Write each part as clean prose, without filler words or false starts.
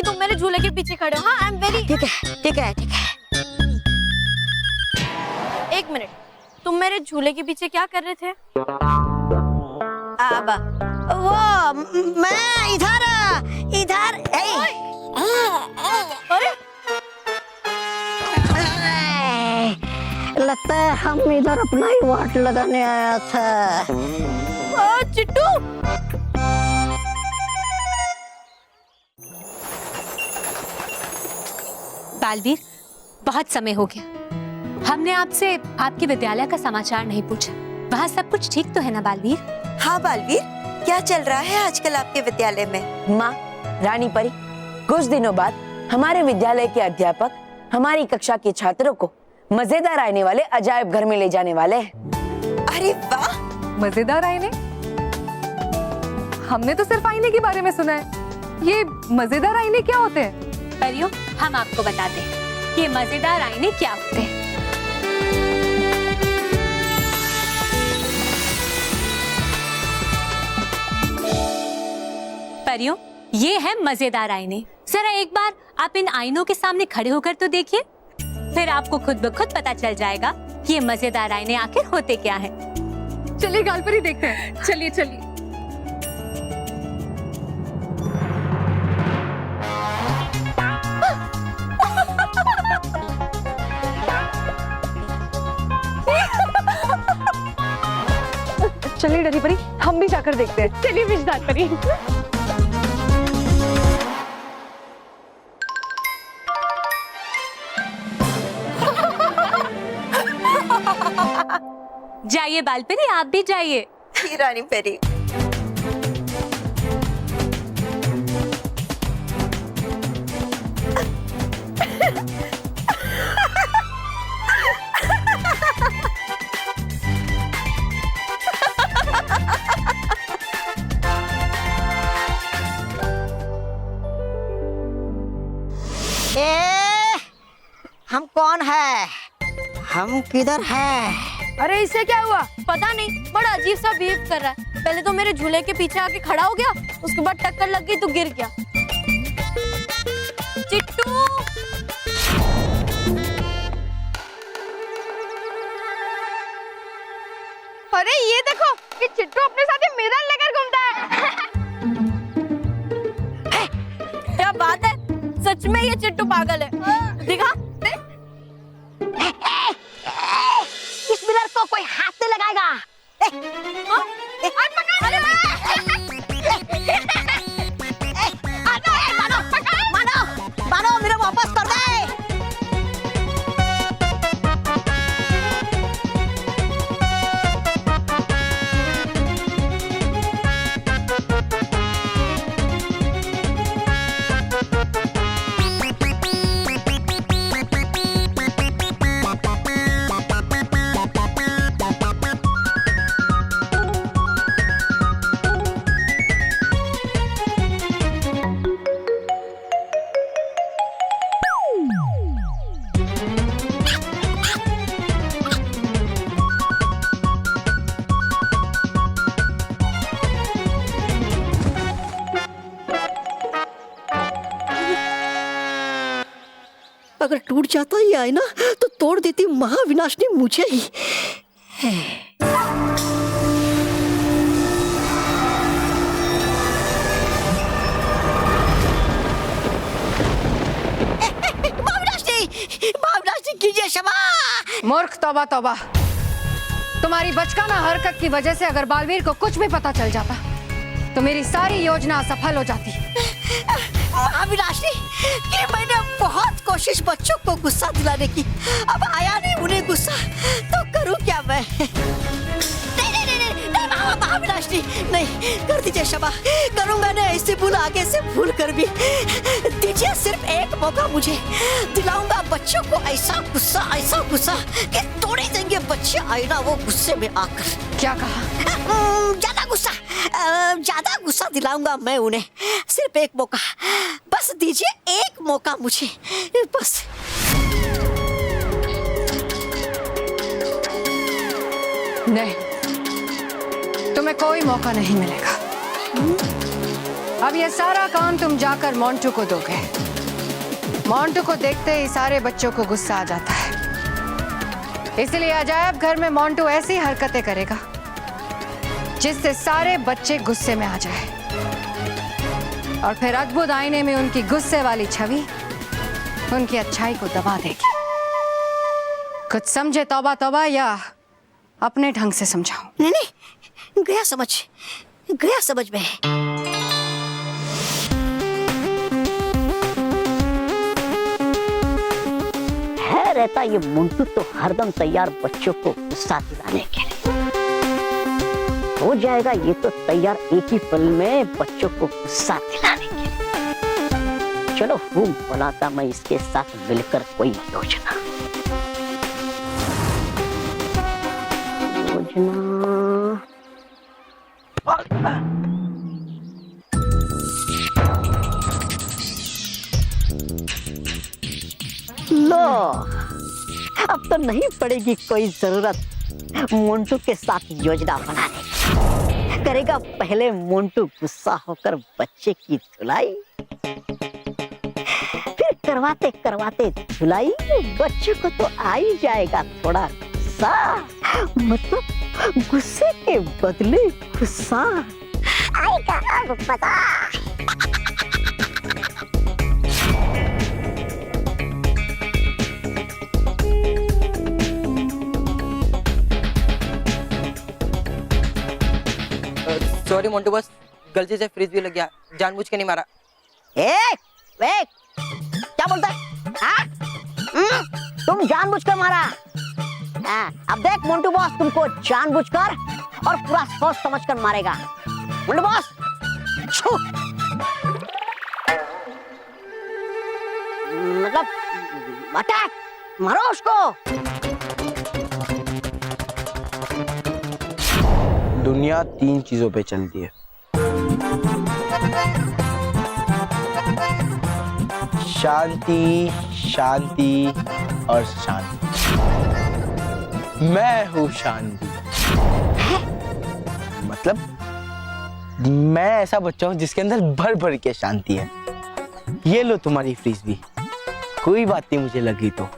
तुम मेरे झूले के पीछे खड़े हो। हाँ, आई एम वेरी। ठीक है ठीक है ठीक है। एक मिनट, तुम मेरे झूले के पीछे क्या कर रहे थे? अब वो मैं इधर इधर अरे लगता है हम इधर अपना ही वाट लगाने आया था। चिट्टू, बालवीर, बहुत समय हो गया, हमने आपसे आपके विद्यालय का समाचार नहीं पूछा। वहाँ सब कुछ ठीक तो है ना बालवीर? हाँ बालवीर, क्या चल रहा है आजकल आपके विद्यालय में? माँ, रानी परी, कुछ दिनों बाद हमारे विद्यालय के अध्यापक हमारी कक्षा के छात्रों को मजेदार आईने वाले अजायब घर में ले जाने वाले हैं। अरे वाह! मजेदार आईने? हमने तो सिर्फ आईने के बारे में सुना है। ये मजेदार आईने क्या होते हैं? परियों, हम आपको बताते हैं ये मजेदार आईने क्या होते हैं। परियों, ये है मजेदार आईने। जरा एक बार आप इन आईनों के सामने खड़े होकर तो देखिए, फिर आपको खुद ब खुद पता चल जाएगा कि ये मजेदार आईने आखिर होते क्या हैं। चलिए गालपरी देखते हैं। चलिए चलिए। चलिए डरी परी, हम भी जाकर देखते हैं। चलिए विजदार परी। जाइए बालपरी, आप भी जाइए। रानी परी, हम कौन है? हम किधर है? अरे इससे क्या हुआ? पता नहीं, बड़ा अजीब सा बिहेव कर रहा है। पहले तो मेरे झूले के पीछे आके खड़ा हो गया, उसके बाद टक्कर लग गई तो गिर गया। चिट्टू, अरे ये देखो, ये चिट्टू अपने साथ मिरर लेकर घूमता है। क्या बात है, सच में ये चिट्टू पागल है। दिखा, इस मिरर को कोई हाथ नहीं लगाएगा। मानो मिरर वापस कर दे। अगर टूट जाता ये आईना तो तोड़ देती महाविनाशनी मुझे ही। महाविनाशनी कीजिए क्षमा। मूर्ख, तौबा तौबा। तुम्हारी बचकाना हरकत की वजह से अगर बालवीर को कुछ भी पता चल जाता तो मेरी सारी योजना असफल हो जाती। महाविनाशनी, कि मैंने बहुत कोशिश बच्चों को गुस्सा दिलाने की, अब आया नहीं उन्हें गुस्सा, तो करूं क्या मैं? नहीं महाविनाशनी, नहीं, कर दीजिए क्षमा। करूंगा ना ऐसे भूल, आगे से भूल कर भी। दीजिए सिर्फ एक मौका मुझे, दिलाऊंगा बच्चों को ऐसा गुस्सा कि तोड़े देंगे बच्चे आईना वो गुस्से में आकर। क्या कहा? ज्यादा गुस्सा दिलाऊंगा मैं उन्हें। सिर्फ एक मौका, बस दीजिए एक मौका मुझे, बस। नहीं, तुम्हें कोई मौका नहीं मिलेगा। अब ये सारा काम तुम जाकर मोंटू को दोगे। मोंटू को देखते ही सारे बच्चों को गुस्सा आ जाता है, इसलिए अजायब घर में मोंटू ऐसी हरकतें करेगा जिससे सारे बच्चे गुस्से में आ जाए, और फिर अद्भुत आईने में उनकी गुस्से वाली छवि उनकी अच्छाई को दबा देगी। कुछ समझे तौबा तौबा, या अपने ढंग से समझाऊं? नहीं नहीं, गया समझ में। है रहता ये मोंटू तो हरदम तैयार बच्चों को गुस्सा दिलाने के लिए। हो जाएगा ये तो तैयार एक ही पल में बच्चों को गुस्सा दिलाने के लिए। चलो खूब बनाता मैं इसके साथ मिलकर कोई योजना। लो, अब तो नहीं पड़ेगी कोई जरूरत मोंटू के साथ योजना बनाने की। करेगा पहले मोंटू गुस्सा होकर बच्चे की धुलाई, फिर करवाते करवाते धुलाई बच्चे को तो आ ही जाएगा थोड़ा गुस्सा, मतलब गुस्से के बदले गुस्सा आएगा। अब पता सॉरी मोंटू बॉस, गलती से फ्रिज भी लग गया, जानबूझ के नहीं मारा। क्या बोलता है? तुम जानबूझकर मारा? अब देख मोंटू बॉस तुमको जानबूझकर और पूरा सोच समझकर मारेगा। मोंटू बॉस छू, मतलब अटैक, मारो उसको। दुनिया 3 चीजों पे चलती है, शांति, शांति और शांति। मैं हूँ शांति। मतलब मैं ऐसा बच्चा हूँ जिसके अंदर भर भर के शांति है। ये लो तुम्हारी फ्रीज भी, कोई बात नहीं मुझे लगी तो।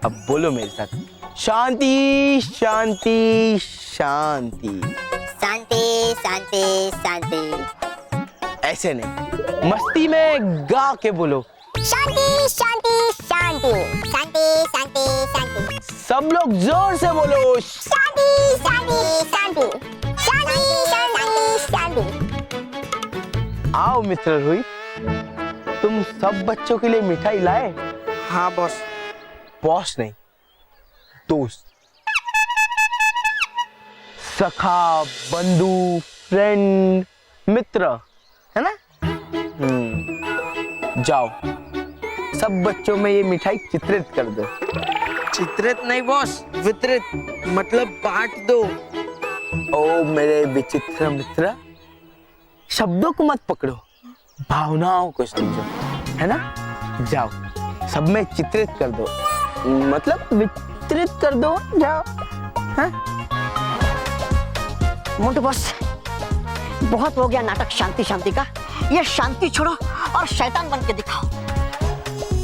अब बोलो मेरे साथ, शांति शांति शांति। शांति शांति शांति। ऐसे नहीं, मस्ती में गा के बोलो, शांति शांति शांति शांति शांति शांति। सब लोग जोर से बोलो, शांति शांति शांति शांति शांति शांति। आओ मित्र रोहित, तुम सब बच्चों के लिए मिठाई लाए? हाँ बॉस। बॉस नहीं, दोस्त, सखा, बंधु, फ्रेंड, मित्र, है ना? जाओ सब बच्चों में ये मिठाई चित्रित कर दो। चित्रित नहीं बॉस, वितरित, मतलब बांट दो। ओ मेरे विचित्र मित्र, शब्दों को मत पकड़ो, भावनाओं को समझो, है ना? जाओ सब में चित्रित कर दो, मतलब वितरित कर दो, जाओ। हाँ? मोंटू बॉस, बहुत हो गया नाटक शांति शांति का। ये शांति छोड़ो और शैतान बन के दिखाओ।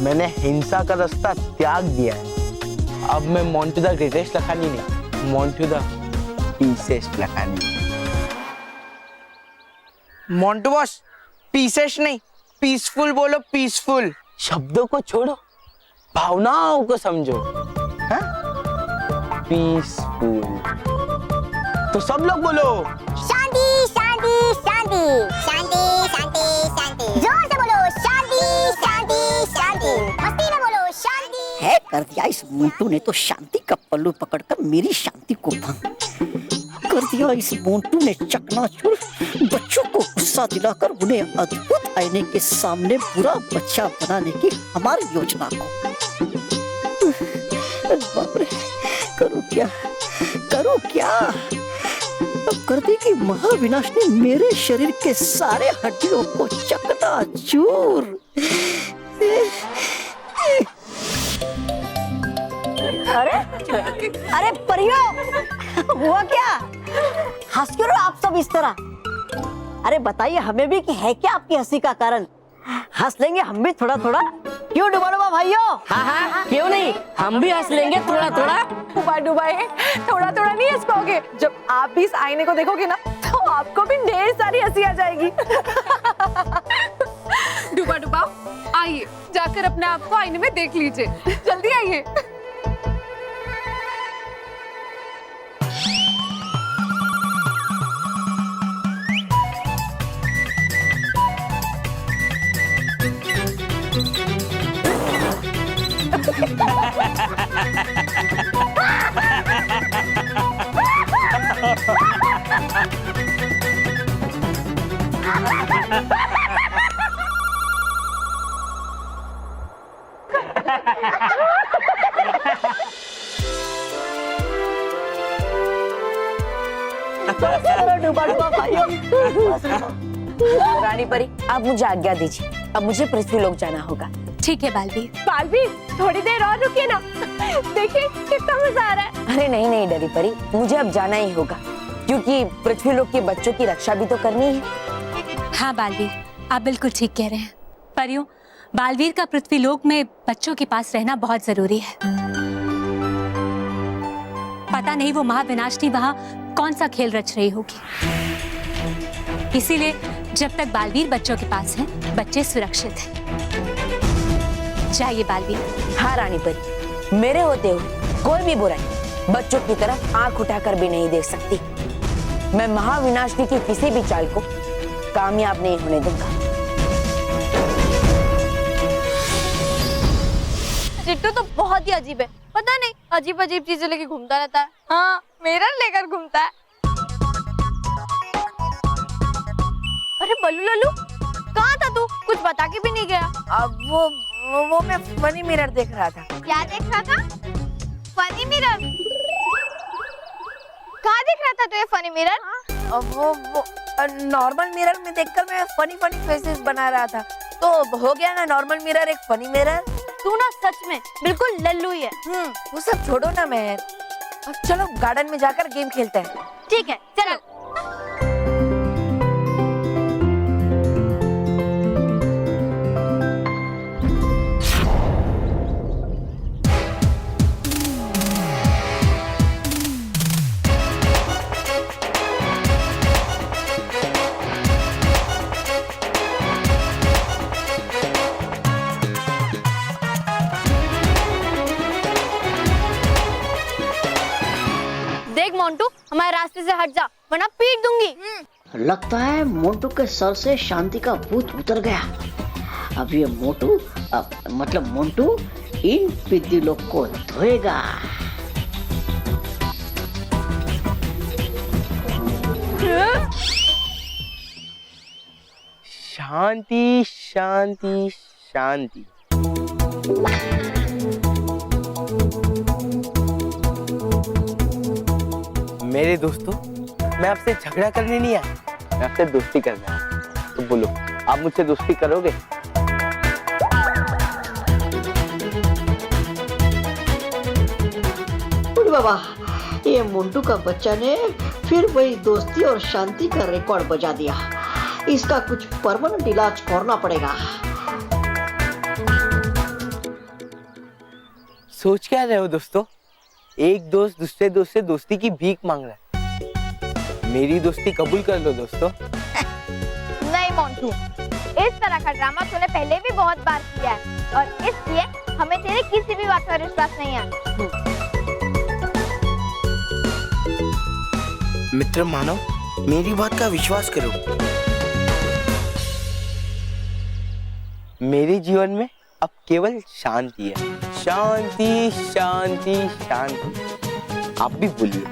मैंने हिंसा का रास्ता त्याग दिया है। अब मैं मोंटू द ग्रेटेस्ट लखानी नहीं, Montu the peacest Lakhani. Montu boss, pieces नहीं, पीसफुल बोलो, पीसफुल। शब्दों को छोड़ो, भावनाओं को समझो। हाँ? पीसफुल। तो सब लोग बोलो, शांति शांति शांति शांति शांति शांति। जोर से बोलो, शांति शांति शांति। मस्ती में बोलो, शांति। है कर दिया इस मोंटू ने तो शांति का पल्लू पकड़कर मेरी शांति को भंग कर दिया। इस मोंटू ने चकनाचूर बच्चों को गुस्सा दिलाकर उन्हें अद्भुत आईने के सामने बुरा बच्चा बनाने की हमारी योजना को। बाप रे, करूं क्या, करूं क्या? अब कर देगी महाविनाशनी मेरे शरीर के सारे हड्डियों को चकनाचूर। अरे अरे परियों, हुआ क्या? हंस क्यों रहे आप सब इस तरह? अरे बताइए हमें भी कि है क्या आपकी हंसी का कारण? हंस लेंगे हम भी थोड़ा थोड़ा, क्यों डुबा डुबा भाइयों? हाँ क्यों नहीं, हम भी हंस लेंगे थोड़ा थोड़ा। डुबा डुबाए थोड़ा थोड़ा नहीं हंस पाओगे। जब आप भी इस आईने को देखोगे ना तो आपको भी ढेर सारी हंसी आ जाएगी। डुबा डुबाओ, आइए जाकर अपने आप को आईने में देख लीजिए। जल्दी आइए। रानी परी, आप मुझे आज्ञा दीजिए, अब मुझे पृथ्वीलोक जाना होगा। ठीक है बालवीर। बालवीर थोड़ी देर और रुकिए ना, देखिए कितना मजा आ रहा है। अरे नहीं नहीं डरी परी, मुझे अब जाना ही होगा, क्योंकि पृथ्वीलोक के बच्चों की रक्षा भी तो करनी है। हाँ बालवीर, आप बिल्कुल ठीक कह रहे हैं। परियों, बालवीर का पृथ्वीलोक में बच्चों के पास रहना बहुत जरूरी है। पता नहीं वो महाविनाशिनी वहां कौन सा खेल रच रही होगी, इसीलिए जब तक बालवीर बच्चों के पास हैं, बच्चे सुरक्षित हैं। जाइए बालवीर। हाँ रानी परी, मेरे होते हुए कोई भी बुराई बच्चों की तरफ आंख उठाकर भी नहीं देख सकती। मैं महाविनाशिनी की किसी भी चाल को कामयाब नहीं होने दूंगा। चिट्टू तो बहुत ही अजीब है, पता नहीं अजीब अजीब चीजें लेके घूमता रहता है। हाँ, मिरर लेकर घूमता है। अरे बल्लू लल्लू, कहाँ था तू? कुछ बता के भी नहीं गया। अब वो मैं फनी मिरर देख रहा था। क्या देख रहा था? Funny mirror? कहाँ देख रहा था तू ये फनी मिरर? वो नॉर्मल मिरर में देखकर मैं फनी फनी फेसेस बना रहा था, तो हो गया ना नॉर्मल मिरर एक फनी मिरर। तू ना सच में बिल्कुल लल्लू ही है। वो सब छोड़ो ना मैं, अब चलो गार्डन में जाकर गेम खेलते हैं। ठीक है, चलो। देख मोंटू, हमारे रास्ते से हट जा वरना पीट दूंगी। लगता है मोंटू के सर से शांति का भूत उतर गया। अब ये मोटू मतलब मोंटू इन पिद्दुलोक को धोएगा। शांति शांति शांति। मेरे दोस्तों, मैं आपसे झगड़ा करने नहीं आया, मैं आपसे दोस्ती करना है। तो बोलो, आप मुझसे दोस्ती करोगे? बाबा, ये मोंटू का बच्चा ने फिर वही दोस्ती और शांति का रिकॉर्ड बजा दिया। इसका कुछ परमानेंट इलाज करना पड़ेगा। सोच क्या रहे हो दोस्तों? एक दोस्त दूसरे दोस्त से दोस्ती की भीख मांग रहा है। मेरी दोस्ती कबूल कर लो दोस्तों। नहीं मोंटू, इस तरह का ड्रामा तूने पहले भी बहुत बार किया है और इसलिए हमें तेरी किसी भी बात पर विश्वास नहीं है। मित्र मानो, मेरी बात का विश्वास करो। मेरे जीवन में अब केवल शांति है। शांति शांति शांति। आप भी बोलिए,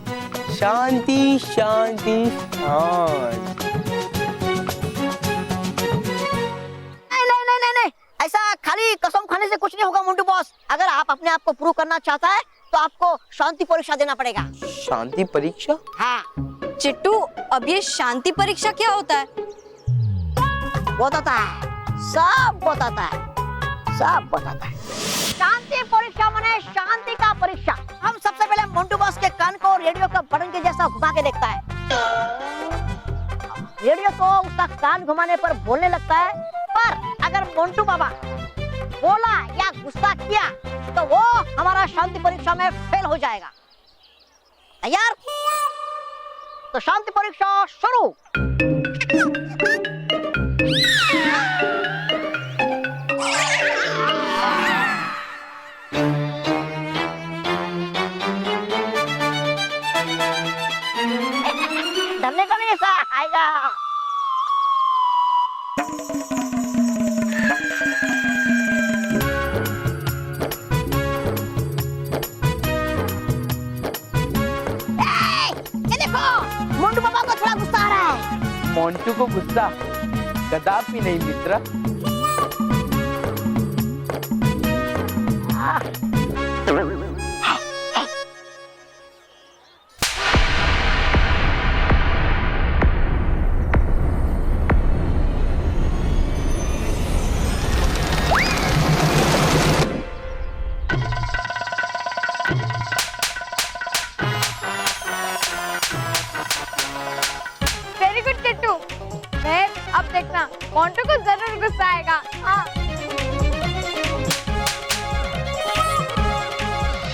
शांति शांति शांति। नहीं, ऐसा खाली कसम खाने से कुछ नहीं होगा मोंटू बॉस। अगर आप अपने आप को प्रूव करना चाहता है तो आपको शांति परीक्षा देना पड़ेगा। शांति परीक्षा? हाँ। चिट्टू, अब ये शांति परीक्षा क्या होता है? बताता है, सब बताता है, सब बताता है। शांति परीक्षा माने शांति का परीक्षा। हम सबसे पहले मोंटू बॉस के कान को रेडियो का बटन के जैसा घुमा के देखता है। रेडियो तो उसका कान घुमाने पर बोलने लगता है, पर अगर मोंटू बाबा बोला या गुस्सा किया तो वो हमारा शांति परीक्षा में फेल हो जाएगा। तैयार? तो शांति परीक्षा शुरू। डरने का नहीं, ऐसा आएगा। ये देखो, मोंटू पापा को थोड़ा गुस्सा आ रहा है। मोंटू को गुस्सा कदापि नहीं मित्र। Very good Kittu. अब देखना मोंटू को जरूर गुस्सा आएगा। हाँ।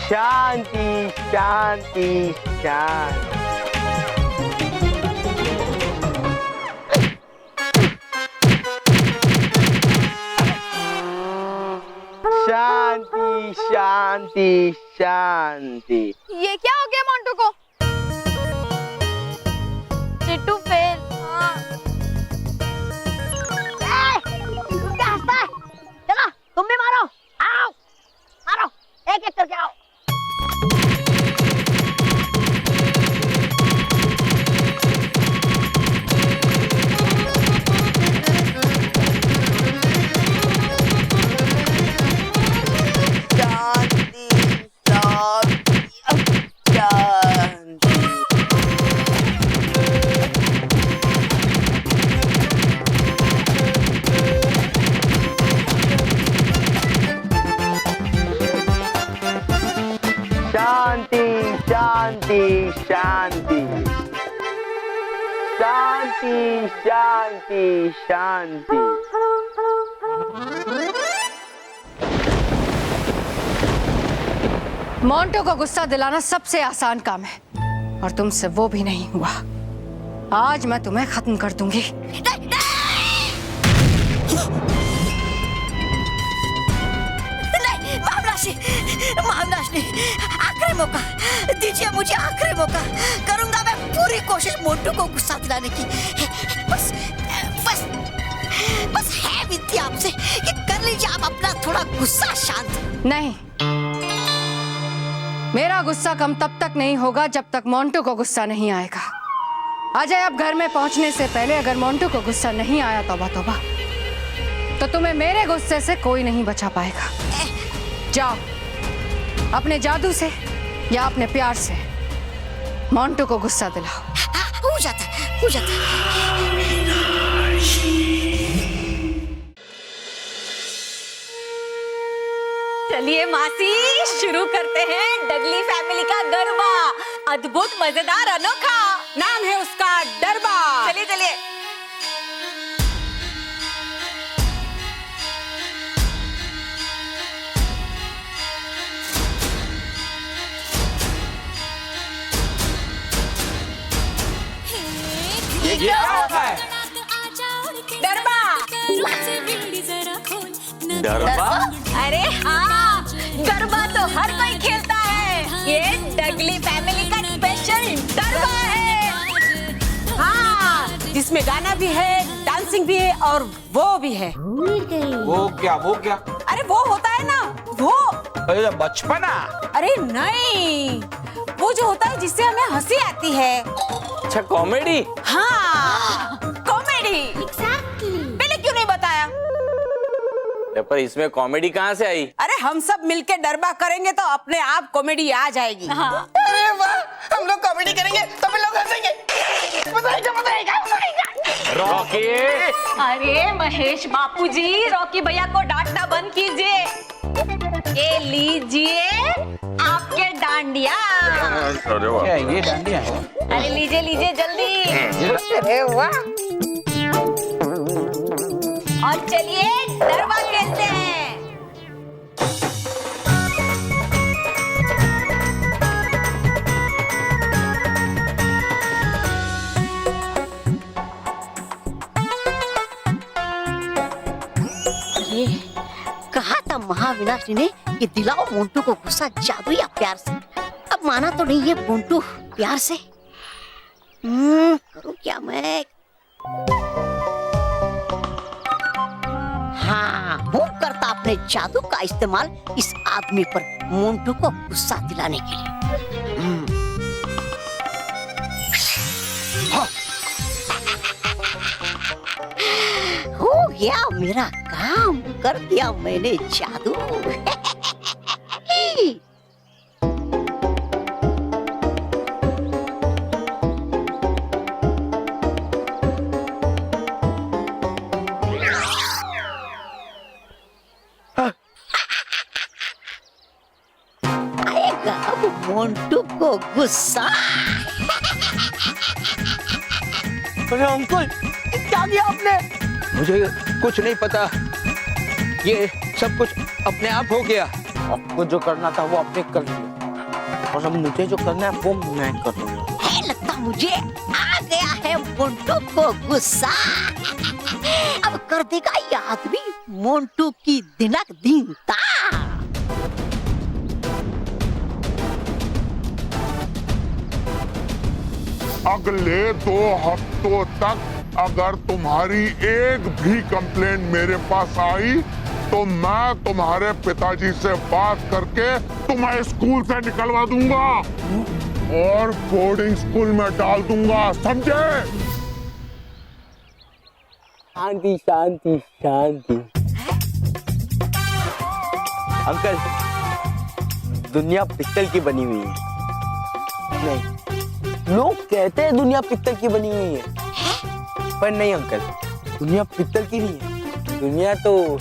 शांति शांति शांति। शांति शांति शांति। ये क्या हो गया मोंटू को? किट्टू फेल। हाँ। क्या हंसता है? चलो तुम भी मारो, आओ मारो, एक एक करके आओ। शांति शांति शांति शांति शांति। मोंटू को गुस्सा दिलाना सबसे आसान काम है और तुमसे वो भी नहीं हुआ। आज मैं तुम्हें खत्म कर दूंगी। आखिरी मौका दीजिए मुझे, आखिरी मौका। करूंगा मैं पूरी कोशिश मोंटू को गुस्सा दिलाने की। बस बस बस है विनती आपसे, ये कर लीजिए आप अपना थोड़ा गुस्सा शांत। नहीं, मेरा गुस्सा कम तब तक नहीं होगा जब तक मोंटू को गुस्सा नहीं आएगा। अजय अब घर में पहुंचने से पहले अगर मोंटू को गुस्सा नहीं आया, तौबा तौबा, तो तुम्हें मेरे गुस्से से कोई नहीं बचा पाएगा। जाओ अपने जादू से या अपने प्यार से मोंटू को गुस्सा दिलाओ। हो जाता है, हो जाता है। चलिए मासी, शुरू करते हैं डगली फैमिली का गरबा। अद्भुत, मजेदार, अनोखा नाम है उसका डरबा। चलिए चलिए। ये क्या होता है? डरबा। डरबा? अरे हाँ, गरबा तो हर कोई खेलता है। ये डगली फैमिली का स्पेशल गरबा है। हाँ, जिसमें गाना भी है, डांसिंग भी है और वो भी है। वो क्या? अरे वो होता है ना, वो। अरे बचपना? अरे नहीं, वो जो होता है जिससे हमें हंसी आती है। अच्छा, कॉमेडी? हाँ, कॉमेडी। पहले क्यों नहीं बताया? पर इसमें कॉमेडी कहाँ से आई? अरे हम सब मिलके डरबा करेंगे तो अपने आप कॉमेडी आ जाएगी। हाँ। अरे वाह, हम लोग कॉमेडी करेंगे तो फिर लोग हंसेंगे। मजा आएगा। रॉकी! अरे महेश बापूजी, रॉकी भैया को डांटना बंद कीजिए। ये लीजिए आपके डांडिया। क्या ये डांडिया है? अरे लीजिए लीजिए जल्दी। अरे वाह। और चलिए गरबा खेलते हैं। अरे कहा था महाविनाशी ने कि दिलाओ मोंटू को गुस्सा जादू या प्यार से। अब माना तो नहीं है मोंटू प्यार से। करूं क्या मैं? हाँ, वो करता अपने जादू का इस्तेमाल इस आदमी पर मोंटू को गुस्सा दिलाने के लिए। हो गया मेरा काम, कर दिया मैंने जादू। आएगा अब मोंटू को गुस्सा। अरे अंकल, क्या किया आपने? मुझे कुछ नहीं पता, ये सब कुछ अपने आप हो गया। आपको जो करना था वो आपने कर लिया, और अब मुझे जो करना है वो मैं करूँगा। है लगता मुझे आ गया है मोंटू को गुस्सा। अब कर देगा ये आदमी मोंटू की दिनक दीनता। अगले 2 हफ्तों तक अगर तुम्हारी एक भी कंप्लेंट मेरे पास आई तो मैं तुम्हारे पिताजी से बात करके तुम्हें स्कूल से निकलवा दूंगा और बोर्डिंग स्कूल में डाल दूंगा, समझे? शांति शांति शांति। अंकल, दुनिया पित्तल की बनी हुई है। नहीं, लोग कहते हैं दुनिया पित्तल की बनी हुई है, पर नहीं अंकल, दुनिया पित्तल की नहीं है। दुनिया तो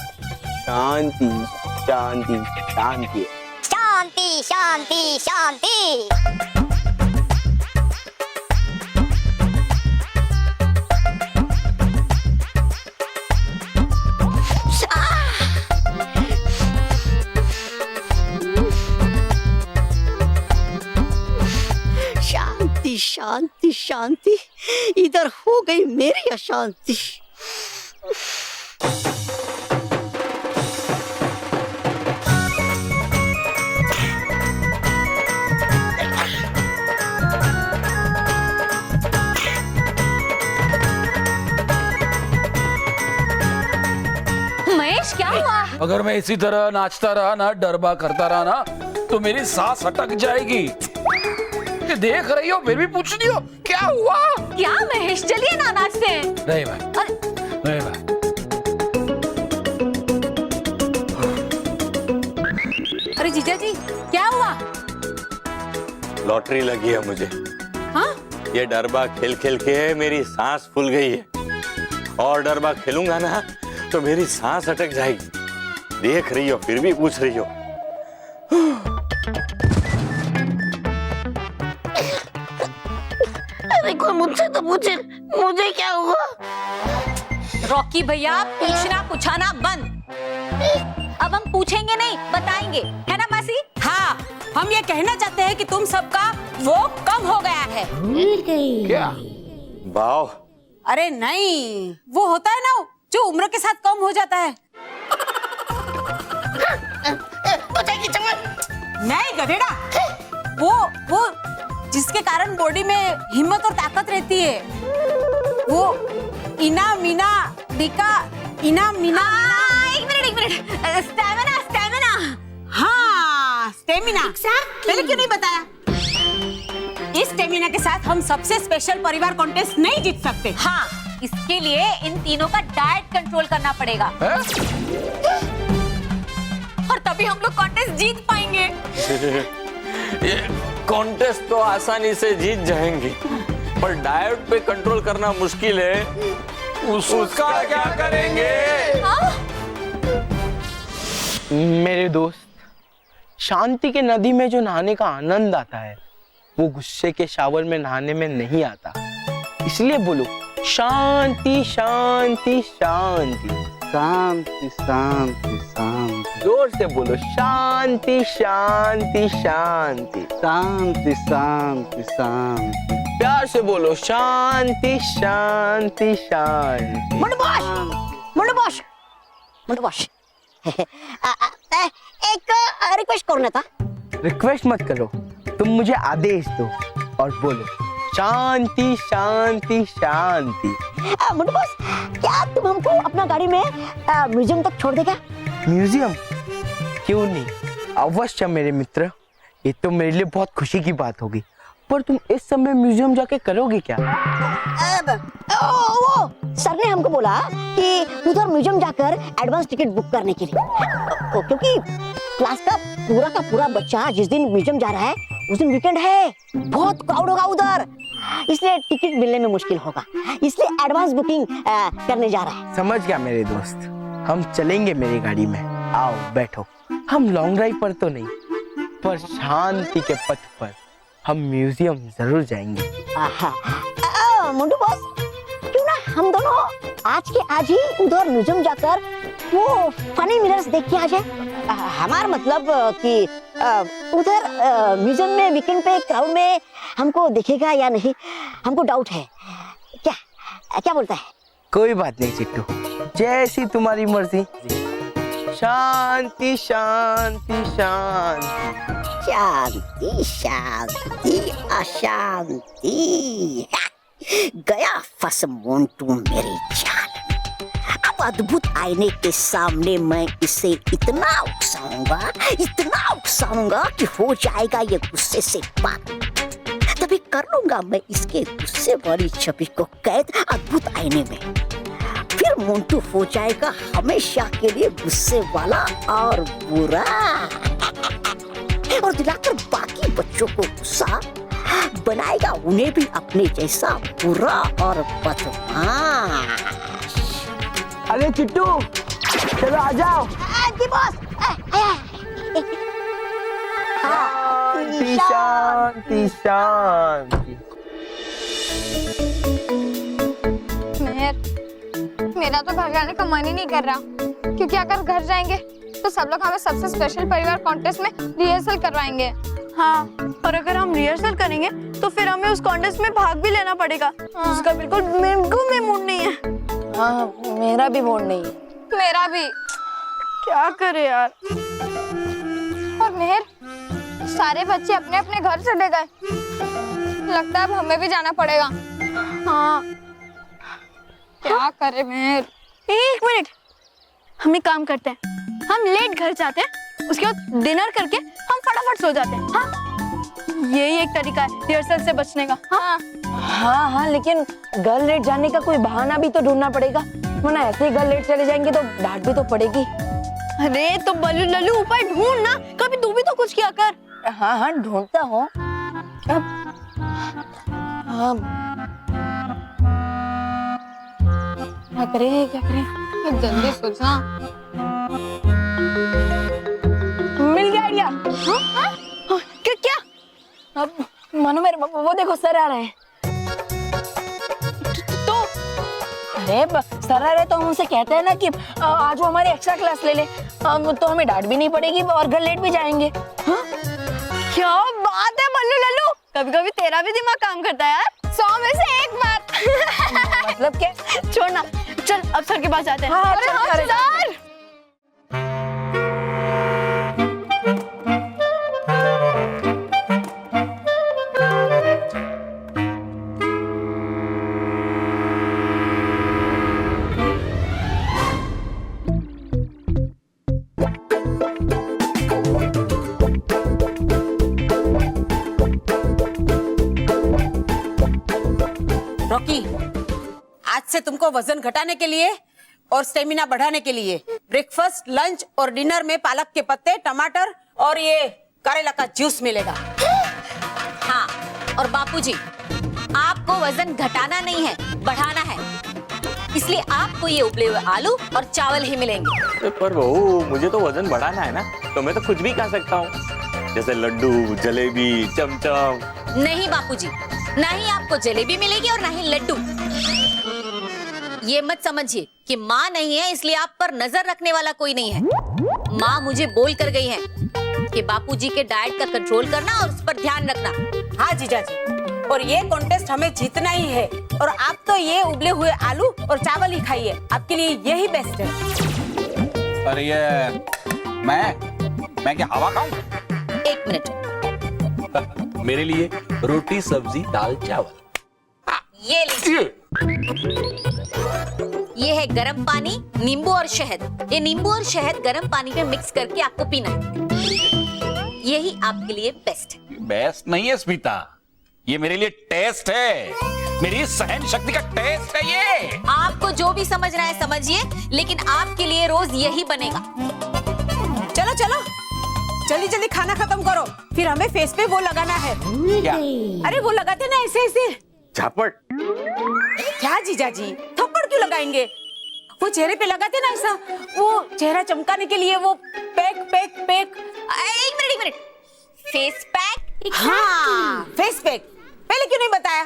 शांति शांति शांति है। शांति शांति शांति। शांति शांति शांति, इधर हो गई मेरी अशांति। महेश, क्या हुआ? अगर मैं इसी तरह नाचता रहा ना, डरबा करता रहा ना, तो मेरी सांस अटक जाएगी। ये देख रही हो फिर भी पूछ रही हो क्या हुआ? क्या महेश, चलिए ना नाचते हैं। नहीं भाई, नहीं भाई। अरे जीजा जी, क्या हुआ? लॉटरी लगी है मुझे। हाँ? ये डरबा खेल खेल के मेरी सांस फूल गई है, और डरबा खेलूंगा ना तो मेरी सांस अटक जाएगी। देख रही हो फिर भी पूछ रही हो। अरे कोई मुझसे तो पूछे, मुझे क्या हुआ? रॉकी भैया, पूछना पूछाना बंद। अब हम पूछेंगे नहीं, बताएंगे, है ना मासी? हाँ, हम ये कहना चाहते हैं कि तुम सबका वो कम हो गया है। क्या? वाह। अरे नहीं, वो होता है ना जो उम्र के साथ कम हो जाता है। नहीं गधेड़ा, वो जिसके कारण बॉडी में हिम्मत और ताकत रहती है, वो इना मीना डिका इना मीना। एक मिनट, स्टैमिना। हाँ, स्टेमिना। पहले क्यों नहीं बताया? इस स्टेमिना के साथ हम सबसे स्पेशल परिवार कॉन्टेस्ट नहीं जीत सकते। हाँ, इसके लिए इन तीनों का डाइट कंट्रोल करना पड़ेगा। और तभी हम लोग कॉन्टेस्ट जीत पाएंगे। ये कॉन्टेस्ट तो आसानी से जीत जाएंगे, पर डाइट पे कंट्रोल करना मुश्किल है। उसका क्या करेंगे? मेरे दोस्त, शांति के नदी में जो नहाने का आनंद आता है वो गुस्से के शावर में नहाने में नहीं आता। इसलिए बोलो शांति शांति शांति। शांति शांति शांति। जोर से बोलो, शांति शांति शांति शांति शांति शांति। प्यार से बोलो, शांति शांति शांति। मुंडबॉश एक रिक्वेस्ट करना था। रिक्वेस्ट मत करो, तुम मुझे आदेश दो और बोलो, शांति शांति शांति। मुंडू बॉस, क्या तुम हमको अपना गाड़ी में म्यूजियम तक छोड़ देगा? म्यूजियम? क्यों नहीं, अवश्य मेरे मित्र। ये तो मेरे लिए बहुत खुशी की बात होगी। पर तुम इस समय म्यूजियम जाके करोगे क्या? वो सर ने हमको बोला कि उधर म्यूजियम जाकर एडवांस टिकट बुक करने के लिए, क्योंकि क्लास का पूरा बच्चा जिस दिन म्यूजियम जा रहा है उस दिन वीकेंड है, बहुत क्राउड होगा उधर, इसलिए टिकट मिलने में मुश्किल होगा, इसलिए एडवांस बुकिंग करने जा रहा है। समझ गया मेरे दोस्त, हम चलेंगे मेरी गाड़ी में। आओ बैठो। हम लॉन्ग ड्राइव पर तो नहीं, पर शांति के पथ पर हम म्यूजियम जरूर जाएंगे। मुंडू बॉस, क्यों ना हम दोनों आज के आज ही उधर म्यूजियम जाकर वो फनी मिरर्स देख के आ जाए। हमारा मतलब कि उधर म्यूजियम में वीकेंड पे क्राउड में हमको दिखेगा या नहीं, हमको डाउट है। क्या बोलता है? कोई बात नहीं चिट्टू, जैसी तुम्हारी मर्जी। शांति शांति शांति शांति शांति अशांति। गया फंस मोंटू मेरी जान। अब अद्भुत आईने के सामने मैं इसे इतना उकसाऊंगा कि हो जाएगा ये गुस्से से पागल। तभी कर लूंगा मैं इसके गुस्से वाली छवि को कैद अद्भुत आईने में। फिर मोंटू हो जाएगा हमेशा के लिए गुस्से वाला और बुरा, और दिलाकर बाकी बच्चों को गुस्सा बनाएगा उन्हें भी अपने जैसा बुरा और बदमाश। अरे चिट्टू, चलो आ जाओ। जी बॉस। शांति शांति शांति। मेरा तो घर जाने का मन ही नहीं कर रहा, क्योंकि अगर घर जाएंगे तो सब लोग हमें सबसे स्पेशल परिवार कॉन्टेस्ट में रिहर्सल करवाएंगे। हाँ, और अगर हम रिहर्सल करेंगे तो फिर हमें उस कॉन्टेस्ट में भाग भी लेना पड़ेगा। उसका बिल्कुल में मूड नहीं है। हाँ, मेरा भी मूड नहीं है। मेरा भी। क्या करे यार। और मेहर, सारे बच्चे अपने अपने घर चले गए, लगता है अब हमें भी जाना पड़ेगा। हाँ, क्या करे मेहर? एक मिनट, हम एक काम करते हैं, हम लेट घर जाते हैं, उसके बाद डिनर करके हम फटाफट सो जाते हैं। हाँ, यही एक तरीका है रिहर्सल से बचने का। हाँ, लेकिन घर लेट जाने का कोई बहाना भी तो ढूंढना पड़ेगा, वरना ऐसे ही घर लेट चले जाएंगे तो डांट भी तो पड़ेगी। अरे तो बल्लू लल्लू उपाय ढूंढ ना, कभी तू भी तो कुछ किया कर। हाँ, ढूंढता हूँ। क्या करें? जल्दी सोचना। मिल गया आइडिया। क्या? अब मानो मेरे वो देखो सर आ रहे हैं। तो अरे सर आ रहे तो हम उनसे कहते हैं ना कि आज वो हमारी एक्स्ट्रा क्लास ले ले, तो हमें डांट भी नहीं पड़ेगी और घर लेट भी जाएंगे। हाँ? क्या बात है बल्लू लल्लू, कभी कभी तेरा भी दिमाग काम करता है यार। 100 में से एक बार। मतलब क्या? छोड़ना, चल अब सर के पास जाते हैं। हाँ, अरे चल, हाँ, चल। सर। रॉकी, आज से तुमको वजन घटाने के लिए और स्टेमिना बढ़ाने के लिए ब्रेकफास्ट, लंच और डिनर में पालक के पत्ते, टमाटर और ये करेला का जूस मिलेगा। हाँ, और बापूजी, आपको वजन घटाना नहीं है, बढ़ाना है, इसलिए आपको ये उबले हुए आलू और चावल ही मिलेंगे। पर बहू, मुझे तो वजन बढ़ाना है ना, तो मैं तो कुछ भी खा सकता हूँ, जैसे लड्डू, जलेबी, चमचम। नहीं बापूजी, ना ही आपको जलेबी मिलेगी और ना ही लड्डू। ये मत समझिए कि माँ नहीं है इसलिए आप पर नजर रखने वाला कोई नहीं है। माँ मुझे बोल कर गई है कि बापूजी के डाइट का कंट्रोल करना और उस पर ध्यान रखना। हाँ जीजा जी, और ये कॉन्टेस्ट हमें जीतना ही है। और आप तो ये उबले हुए आलू और चावल ही खाइए, आपके लिए यही बेस्ट है। अरे ये मैं क्या हवा खाऊं? 1 मिनट, मेरे लिए रोटी सब्जी दाल चावल। ये लीजिए। ये है गरम पानी, नींबू और शहद। ये नींबू और शहद गरम पानी में मिक्स करके आपको पीना है। यही आपके लिए बेस्ट है। बेस्ट नहीं है स्मिता, ये मेरे लिए टेस्ट है। मेरी सहन शक्ति का टेस्ट है ये। आपको जो भी समझना है समझिए, लेकिन आपके लिए रोज यही बनेगा। चलो चलो जल्दी जल्दी खाना खत्म करो, फिर हमें फेस पे वो लगाना है। क्या? अरे वो लगाते ना ऐसे ऐसे। झापड़? क्या जीजा जी, थप्पड़ क्यों लगाएंगे? वो चेहरे पे लगाते ना ऐसा, वो चेहरा चमकाने के लिए वो पैक पैक पैक। एक मिनट, फेस पैक। हाँ, फेस पैक। पहले क्यों नहीं बताया?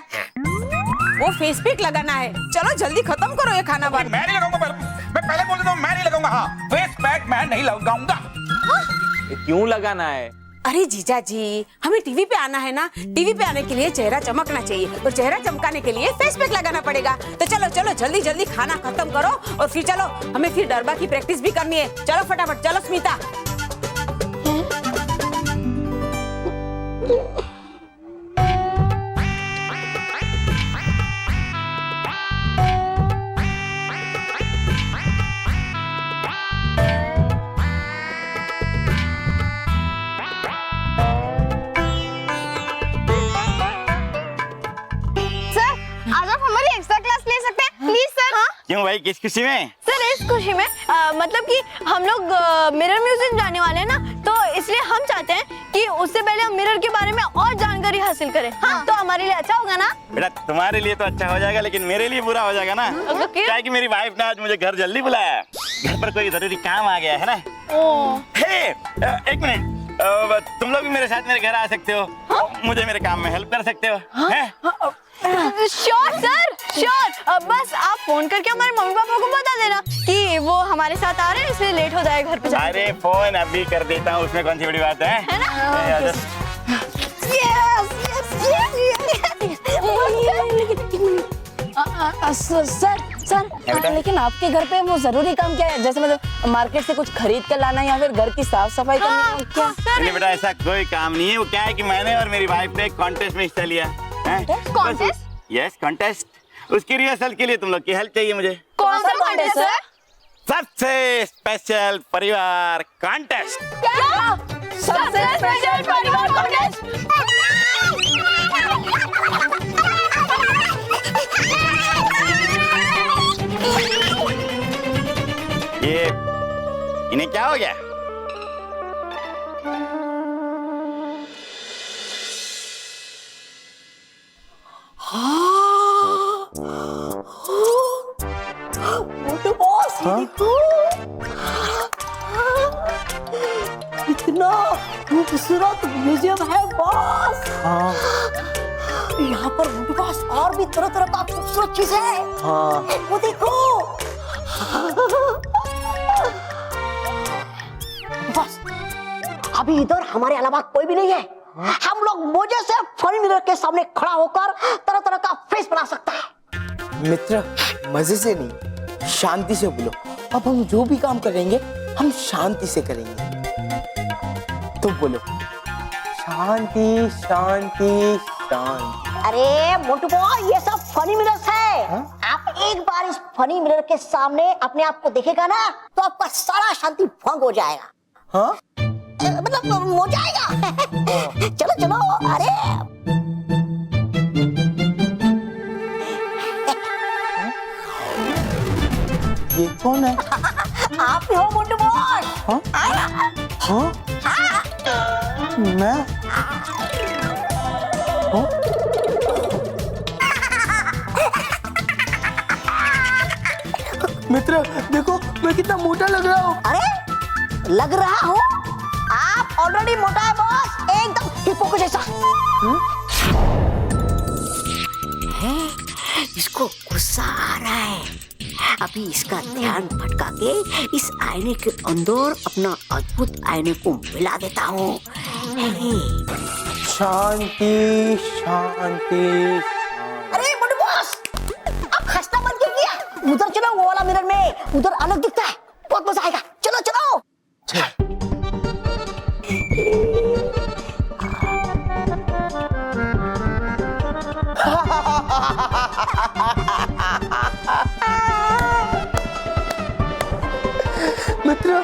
वो फेस पैक लगाना है। चलो जल्दी खत्म करो ये खाना। मैं नहीं लगाऊंगा, मैं पहले बोल देता हूँ, मैं नहीं लगाऊंगा। हाँ, फेस पैक मैं नहीं लगाऊंगा। क्यों लगाना है? अरे जीजा जी, हमें टीवी पे आना है ना, टीवी पे आने के लिए चेहरा चमकना चाहिए, और चेहरा चमकाने के लिए फेस पैक लगाना पड़ेगा। तो चलो चलो जल्दी जल्दी खाना खत्म करो, और फिर चलो हमें फिर डरबा की प्रैक्टिस भी करनी है। चलो फटाफट चलो स्मिता। क्यों भाई, किस खुशी में? सर इस खुशी में मतलब कि हम लोग मिरर म्यूजियम जाने वाले हैं ना, तो इसलिए हम चाहते हैं कि उससे पहले हम मिरर के बारे में और जानकारी हासिल करें। हाँ, तो हमारे लिए अच्छा होगा ना? बेटा तुम्हारे लिए तो अच्छा हो जाएगा, लेकिन मेरे लिए बुरा हो जाएगा ना। क्या है कि मेरी वाइफ ने आज मुझे घर जल्दी बुलाया है, घर पर कोई जरूरी काम आ गया है ना। हे, एक मिनट, तुम लोग भी मेरे साथ मेरे घर आ सकते हो। मुझे मेरे काम में हेल्प कर सकते हो। Sure sir, sure. बस आप फोन करके हमारे मम्मी पापा को बता देना कि वो हमारे साथ आ रहे हैं, इसलिए लेट हो जाएगा घर पे जाने। अरे फोन अभी कर देता हूँ, उसमें कौन सी बड़ी बात है? है ना? सर, लेकिन आपके घर पे वो जरूरी काम क्या है? जैसे मतलब मार्केट से कुछ खरीद कर लाना या फिर घर की साफ सफाई करनी? क्या? नहीं बेटा, ऐसा कोई काम नहीं है। वो क्या है कि मैंने और मेरी वाइफ ने एक कॉन्टेस्ट में हिस्सा लिया। कॉन्टेस्ट? Yes, contest. उसकी रिहर्सल के लिए तुम लोग की हेल्प चाहिए मुझे। कौन सा कॉन्टेस्ट सर? सबसे स्पेशल परिवार कॉन्टेस्ट। क्या? सबसे स्पेशल परिवार कॉन्टेस्ट? ये इन्हें क्या हो गया? इतना खूबसूरत म्यूजियम है बॉस। यहाँ पर उनके पास और भी तरह तरह का खूबसूरत चीजें हैं। वो देखो। बॉस, अभी इधर हमारे अलावा कोई भी नहीं है। हम लोग मजे से फनी मिरर के सामने खड़ा होकर तरह तरह का फेस बना सकता है। मित्र, मजे से नहीं, शांति से बोलो। अब हम जो भी काम करेंगे हम शांति से करेंगे। तो बोलो, शांति शांति शांति। अरे मोटू बॉय, ये सब फनी मिरर्स है। आप एक बार इस फनी मिरर के सामने अपने आप को देखेगा ना, तो आपका सारा शांति भंग हो जाएगा। हाँ? मतलब हो जाएगा। चलो चलो। अरे ये कौन है? आप ही हो मोटू बॉय। हाँ? हाँ? मैं? हाँ? मित्र देखो, मैं कितना मोटा लग रहा हूँ। अरे लग रहा हूँ? आप ऑलरेडी मोटा है बॉस, एकदम हिप्पो को जैसा। इसको गुस्सा आ रहा है। अभी इसका ध्यान भटका के इस आईने के अंदर अपना अद्भुत आईने को मिला देता हूँ। शांति शांति। अरे बड़े बॉस, आप खस्ता बन के किया? उधर चलो, वो वाला मिरर में उधर अलग दिखता है, बहुत मजा आएगा। चलो चलो। मित्र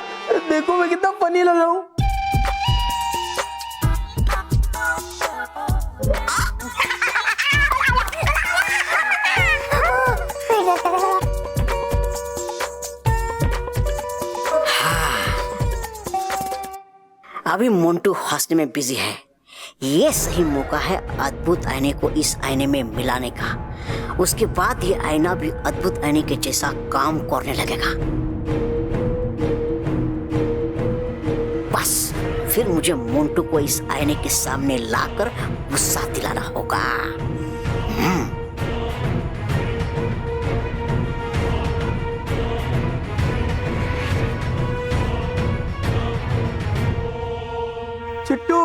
देखो मैं कितना फनी लग रहा हूँ। अभी मोंटू हंसने में बिजी है। ये सही मौका है अद्भुत आईने को इस आईने में मिलाने का। उसके बाद ये आईना भी अद्भुत आईने के जैसा काम करने लगेगा। बस फिर मुझे मोंटू को इस आईने के सामने लाकर गुस्सा दिलाना होगा। चिट्टू।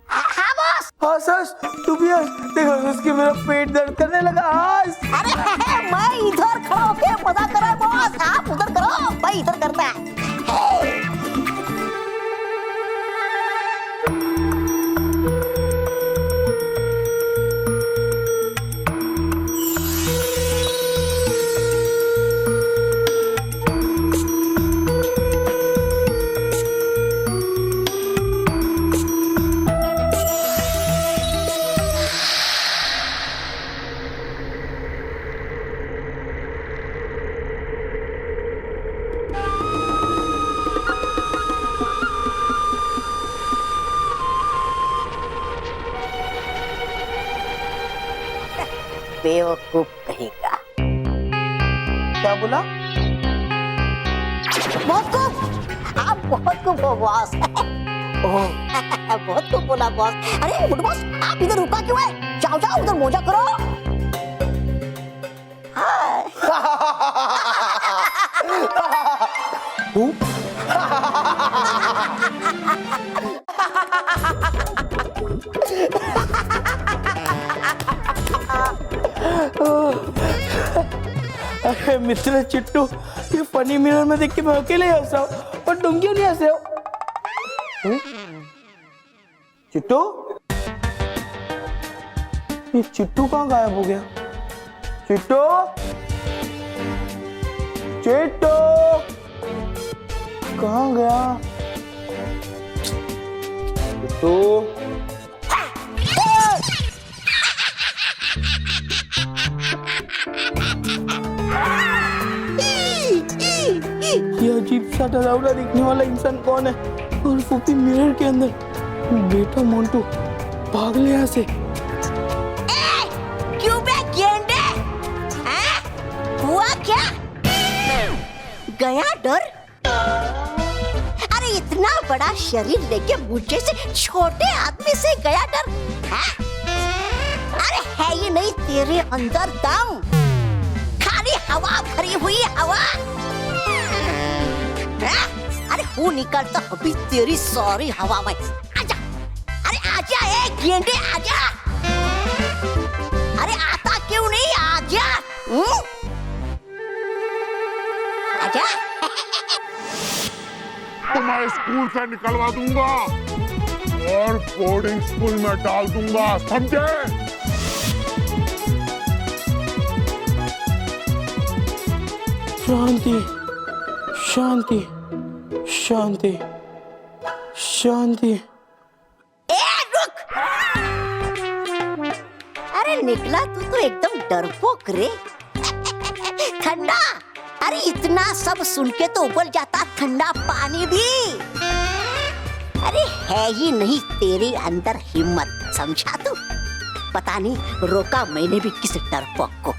हाँ बॉस। हंस हंस, तू भी हंस। देखो उसके मेरा पेट दर्द करने लगा। हंस। अरे मैं इधर खड़ा होके मजा कर रहा हूँ बॉस, आप उधर करो, मैं इधर करता है। बेवकूफ कहेगा। क्या बोला? बहुत खूब, आप बहुत खूब हो बॉस। बहुत खूब बोला बॉस। अरे गुड बॉस, आप इधर रुका क्यों है? जाओ जाओ उधर मौजा करो। अरे मित्र चिट्टू, ये फनी मिरर में देख के मैं अकेले हंस रहा हूँ और तुम क्यों नहीं हंस रहे हो? चिट्टू, ये चिट्टू कहाँ गायब हो गया? चिट्टू, चिट्टू कहाँ गया? चिट्टू, ये अजीब सा डरावना दिखने वाला इंसान कौन है? और वो भी मिरर के अंदर। बेटा मोंटू, भाग ले यहाँ से। क्यों बे गेंडे? हुआ क्या? गया डर? अरे इतना बड़ा शरीर लेके मुझे से छोटे आदमी से गया डर? अरे है ये नहीं तेरे अंदर दम? खाली हवा भरी हुई हवा। अरे हूँ निकलता अभी तेरी सारी हवा में। आजा, अरे आजा ए गेंडे आजा। अरे आता क्यों नहीं? आजा। आजा। तो मैं स्कूल से निकलवा दूंगा और बोर्डिंग स्कूल में डाल दूंगा, समझे? शांति शांति शांति शांति। रुक। अरे निकला तू तो एकदम डरपोक रे। ठंडा। अरे इतना सब सुन के तो उबल जाता ठंडा पानी भी। अरे है ही नहीं तेरे अंदर हिम्मत, समझा तू? पता नहीं रोका मैंने भी किस डरपोक को।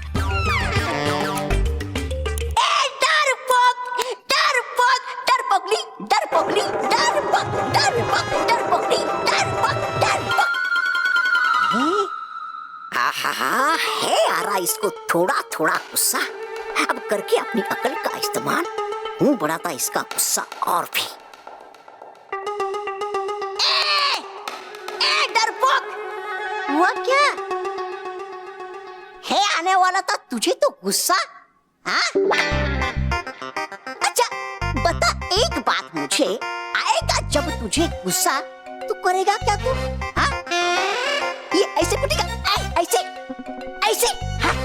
है आ रहा इसको थोड़ा थोड़ा गुस्सा। अब करके अपनी अकल का इस्तेमाल हूँ बढ़ाता इसका गुस्सा और भी। ए डरपोक, हुआ क्या है? आने वाला था तुझे तो गुस्सा, हाँ? अच्छा बता एक बात मुझे, आएगा जब तुझे गुस्सा तू करेगा क्या तू, हाँ? ये ऐसे पिटेगा, ऐसे ऐसे, हाँ?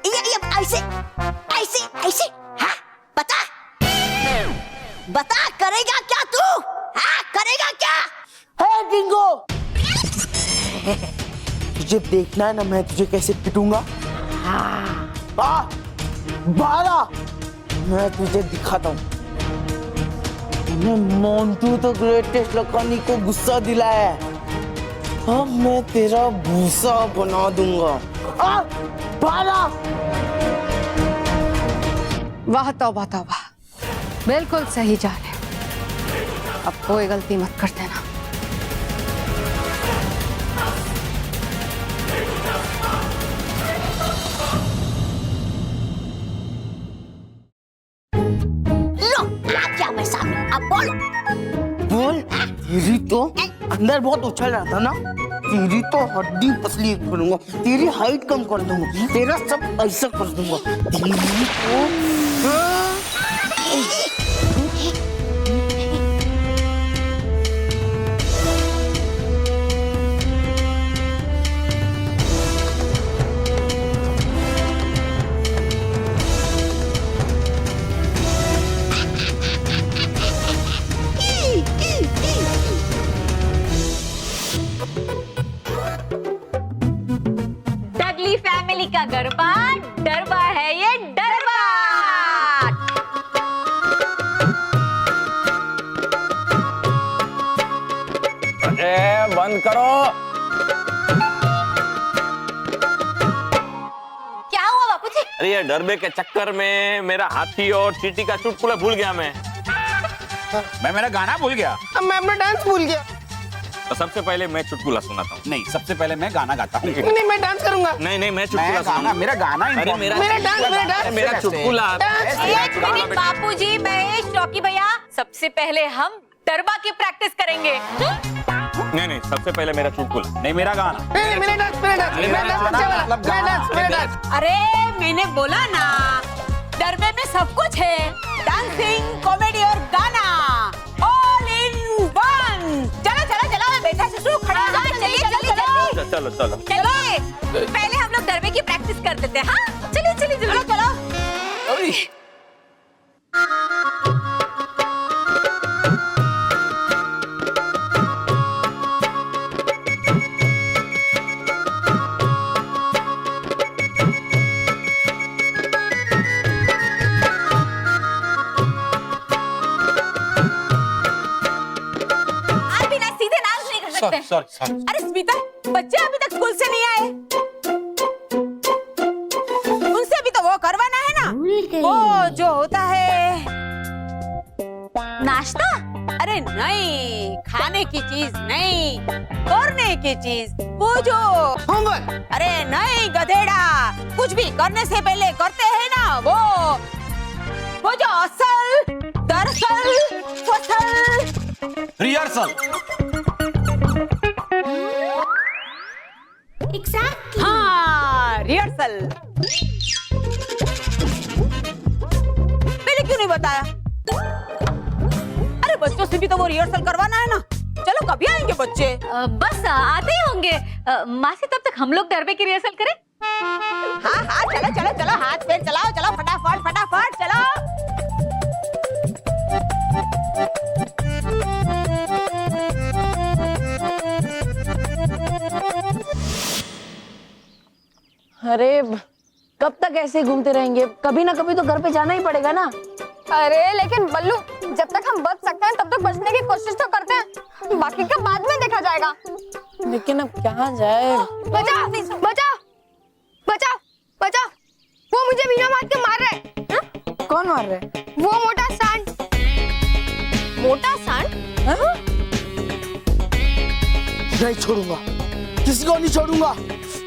ये ऐसे ऐसे ऐसे, हाँ? बता बता करेगा क्या तू, हाँ? करेगा क्या? है डिंगो, तुझे देखना है ना मैं तुझे कैसे पिटूंगा। बाहर आ, मैं तुझे दिखाता हूँ। मोंटू तो ग्रेटेस्ट लकानी को गुस्सा दिलाया है, अब मैं तेरा भूसा बना दूंगा। बाहर आ। वाह तौबा तौबा, बिल्कुल सही जा रहे हो। अब कोई गलती मत कर देना। क्या मैं सामने, अब बोल बोल। तेरी तो अंदर बहुत उछल रहा था ना, तेरी तो हड्डी पसली करूंगा, तेरी हाइट कम कर दूंगा, तेरा सब ऐसा कर दूंगा। तेरी तो डगली फैमिली का गरबा डरबा है ये, डरबा। ए बंद करो। क्या हुआ बापूजी? अरे ये डरबे के चक्कर में मेरा हाथी और चींटी का चुटकुला भूल गया मैं मेरा गाना भूल गया। मैं अपना डांस भूल गया। तो सबसे पहले मैं चुटकुला सुनाता हूँ। नहीं, सबसे पहले मैं गाना गाता हूँ। नहीं मैं डांस करूंगा। नहीं मैं चुटकुला सुनाऊंगा। मेरा गाना अरे मेरा चुटकुला। एक मिनट बापूजी, महेश, चौकी भैया, सबसे पहले हम डरबा की प्रैक्टिस करेंगे। नहीं सबसे पहले मेरा चुटकुला। नहीं, मेरा गाना। अरे मैंने बोला ना, डरबे में सब कुछ है, डांसिंग, कॉमेडी और गाना, ऑल इन वन। चलो चलो चलो, बेटा शिशु खड़ा हो, चलिए चलो चलिए, पहले हम लोग डरबे की प्रैक्टिस कर देते हैं। हाँ चलिए चलिए चलो चलो। सॉरी। अरे स्मिता, बच्चे अभी तक स्कूल से नहीं आए, उनसे भी तो वो करवाना है ना, वो जो होता है नाश्ता। अरे नहीं, खाने की चीज नहीं, करने की चीज, वो जो होमवर्क। अरे नहीं गधेड़ा, कुछ भी करने से पहले करते हैं ना, वो जो असल, दरअसल, फसल, रिहर्सल। एग्जैक्टली। हाँ, रिहर्सल। पहले क्यों नहीं बताया? अरे बच्चों से भी तो वो रिहर्सल करवाना है ना। चलो कभी आएंगे बच्चे? बस आते ही होंगे। मासी, तब तक हम लोग डरबे की रिहर्सल करें? हाँ चलो चलो चलो, हाथ पैर चलाओ, चलो फटाफट फटाफट चलो। अरे कब तक ऐसे घूमते रहेंगे? कभी ना कभी तो घर पे जाना ही पड़ेगा ना। अरे लेकिन बल्लू, जब तक हम बच सकते हैं तब तक बचने की कोशिश तो करते हैं, बाकी का बाद में देखा जाएगा। लेकिन अब कहाँ जाए? बचाओ बचाओ बचाओ बचाओ, वो मुझे बिना मार के मार रहे हैं। कौन मार रहा है? वो मोटा सांड। मोटा सांड? नहीं छोड़ूंगा, किसी को नहीं छोड़ूंगा,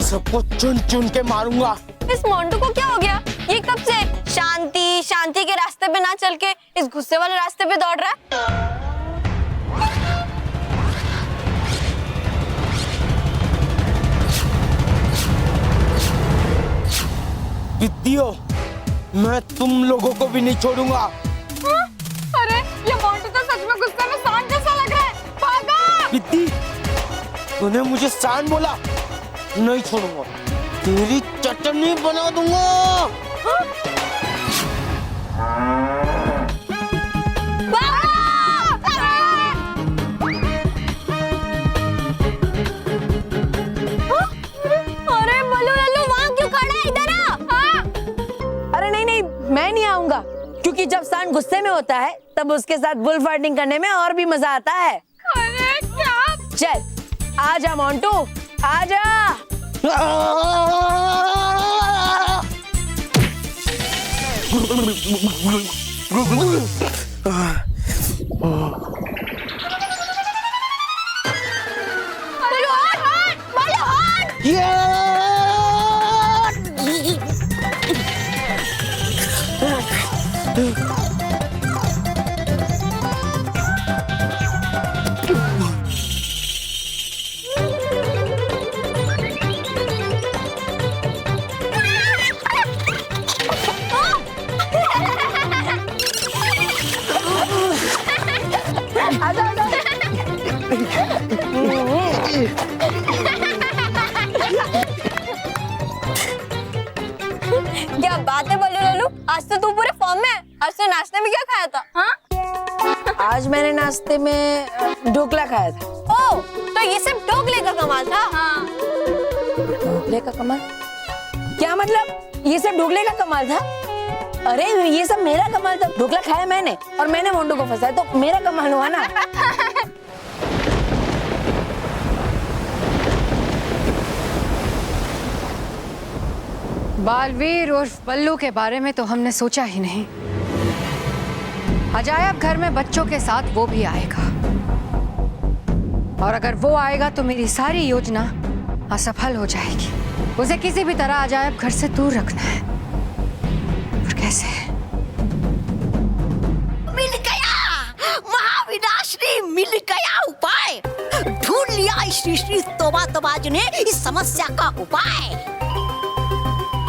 सबको चुन चुन के मारूंगा। इस मोंटू को क्या हो गया? ये तब से शांति शांति के रास्ते पे ना चल के इस गुस्से वाले रास्ते पे दौड़ रहा है। विद्यो, मैं तुम लोगों को भी नहीं छोड़ूंगा। अरे ये मोंटू तो सच में गुस्से में सांड जैसा लग रहा है। भागो! विद्दी, तूने मुझे सांड बोला? नहीं छोड़ूंगा, तेरी चटनी बना दूंगा। अरे बल्लू लल्लू वहाँ क्यों खड़ा है? इधर आ। अरे नहीं नहीं, मैं नहीं आऊंगा, क्योंकि जब सांड गुस्से में होता है तब उसके साथ बुल फाइटिंग करने में और भी मजा आता है। अरे क्या? चल आजा मोंटू, आजा। बल्लू हट! बल्लू हट! क्या बात है बल्लू लल्लू, आज तो तू पूरे फॉर्म में है। आज तो नाश्ते में क्या खाया था? हाँ? आज मैंने नाश्ते में ढोकला खाया था। ओह, तो ये सब ढोकले का कमाल था। हाँ। ढोकले का कमाल? क्या मतलब? ये सब ढोकले का कमाल था? अरे ये सब मेरा कमाल था। ढोकला खाया मैंने और मैंने मोंटू को फंसाया, तो मेरा कमाल हुआ ना। बालवीर उर्फ बल्लू के बारे में तो हमने सोचा ही नहीं। अजायब घर में बच्चों के साथ वो भी आएगा, और अगर वो आएगा तो मेरी सारी योजना असफल हो जाएगी। उसे किसी भी तरह अजायब घर से दूर रखना है। और कैसे? मिल गया महाविनाशनी, मिल गया उपाय। ढूंढ लिया श्री श्री तोबा तोबाज ने इस समस्या का उपाय।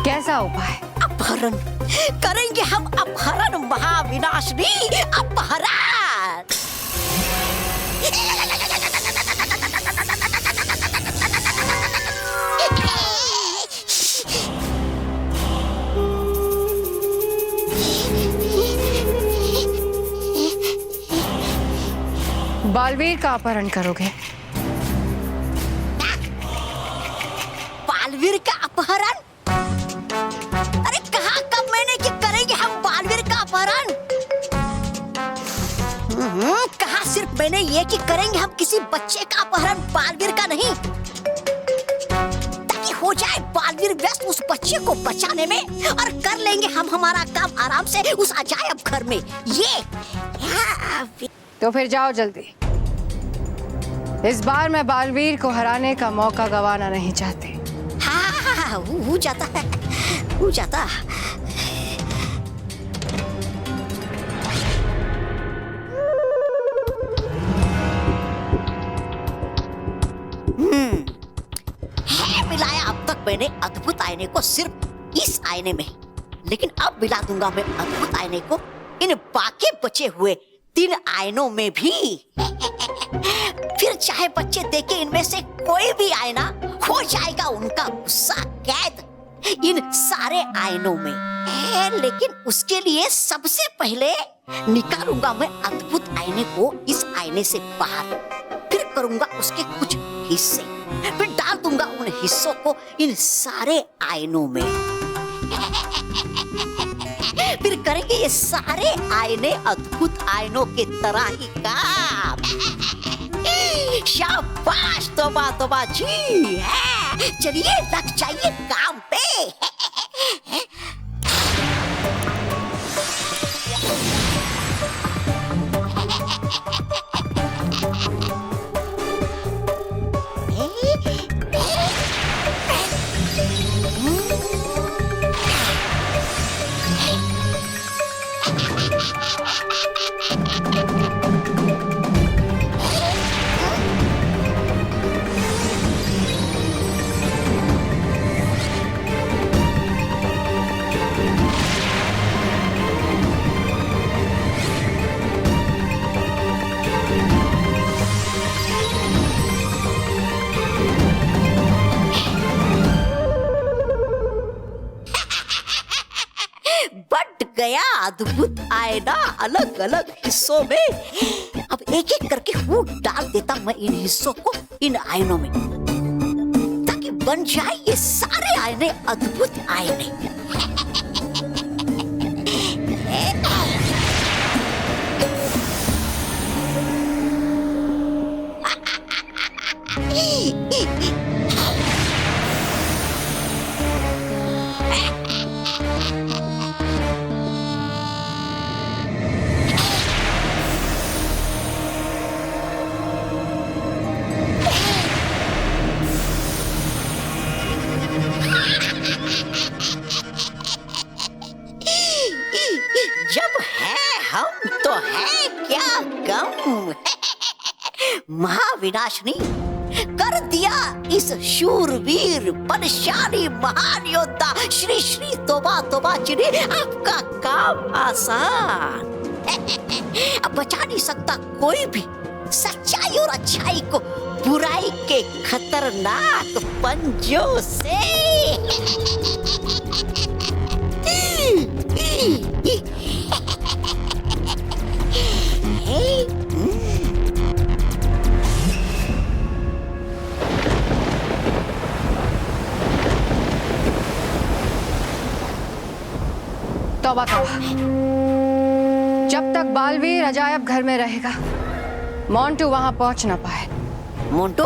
कैसा उपाय? अपहरण करेंगे हम, अपहरण महाविनाशनी, अपहरण। बालवीर का अपहरण करोगे? बालवीर का अपहरण? अरे कहा कब मैंने कि करेंगे हम बालवीर का अपहरण? कहा सिर्फ मैंने ये कि करेंगे हम किसी बच्चे का अपहरण, बालवीर का नहीं, ताकि हो जाए बालवीर व्यस्त उस बच्चे को बचाने में, और कर लेंगे हम हमारा काम आराम से उस अजायब घर में। ये तो फिर जाओ जल्दी। इस बार मैं बालवीर को हराने का मौका गंवाना नहीं चाहती। हाँ, हो जाता है, हो जाता। है मिलाया अब तक मैंने अद्भुत आईने को सिर्फ इस आईने में, लेकिन अब मिला दूंगा मैं अद्भुत आईने को इन बाकी बचे हुए 3 आईनों में भी। फिर चाहे बच्चे देखे इनमें से कोई भी आईना, हो जाएगा उनका गुस्सा कैद इन सारे आईनों में। लेकिन उसके लिए सबसे पहले निकालूंगा मैं अद्भुत आईने को इस आईने से बाहर, फिर करूंगा उसके कुछ हिस्से, फिर डाल दूंगा उन हिस्सों को इन सारे आईनों में। फिर करेंगे ये सारे आईने अद्भुत आईनों के तरह ही काम। शाबाश तोबा तोबा जी है। चलिए लग जाइए काम पे। गया अद्भुत आईना अलग अलग हिस्सों में। अब एक एक करके फूट डाल देता मैं इन हिस्सों को इन आईनों में, ताकि बन जाए ये सारे आईने अद्भुत आईने। जब है हम तो है क्या गम। महाविनाशनी कर दिया इस शूरवीर बलशाली महान योद्धा श्री श्री तोबा तोबा जी ने आपका काम आसान। अब बचा नहीं सकता कोई भी सच्चाई और अच्छाई को बुराई के खतरनाक पंजों से। तौबा तौबा, जब तक बालवीर अजायब घर में रहेगा मोंटू वहां पहुंच ना पाए। मोंटू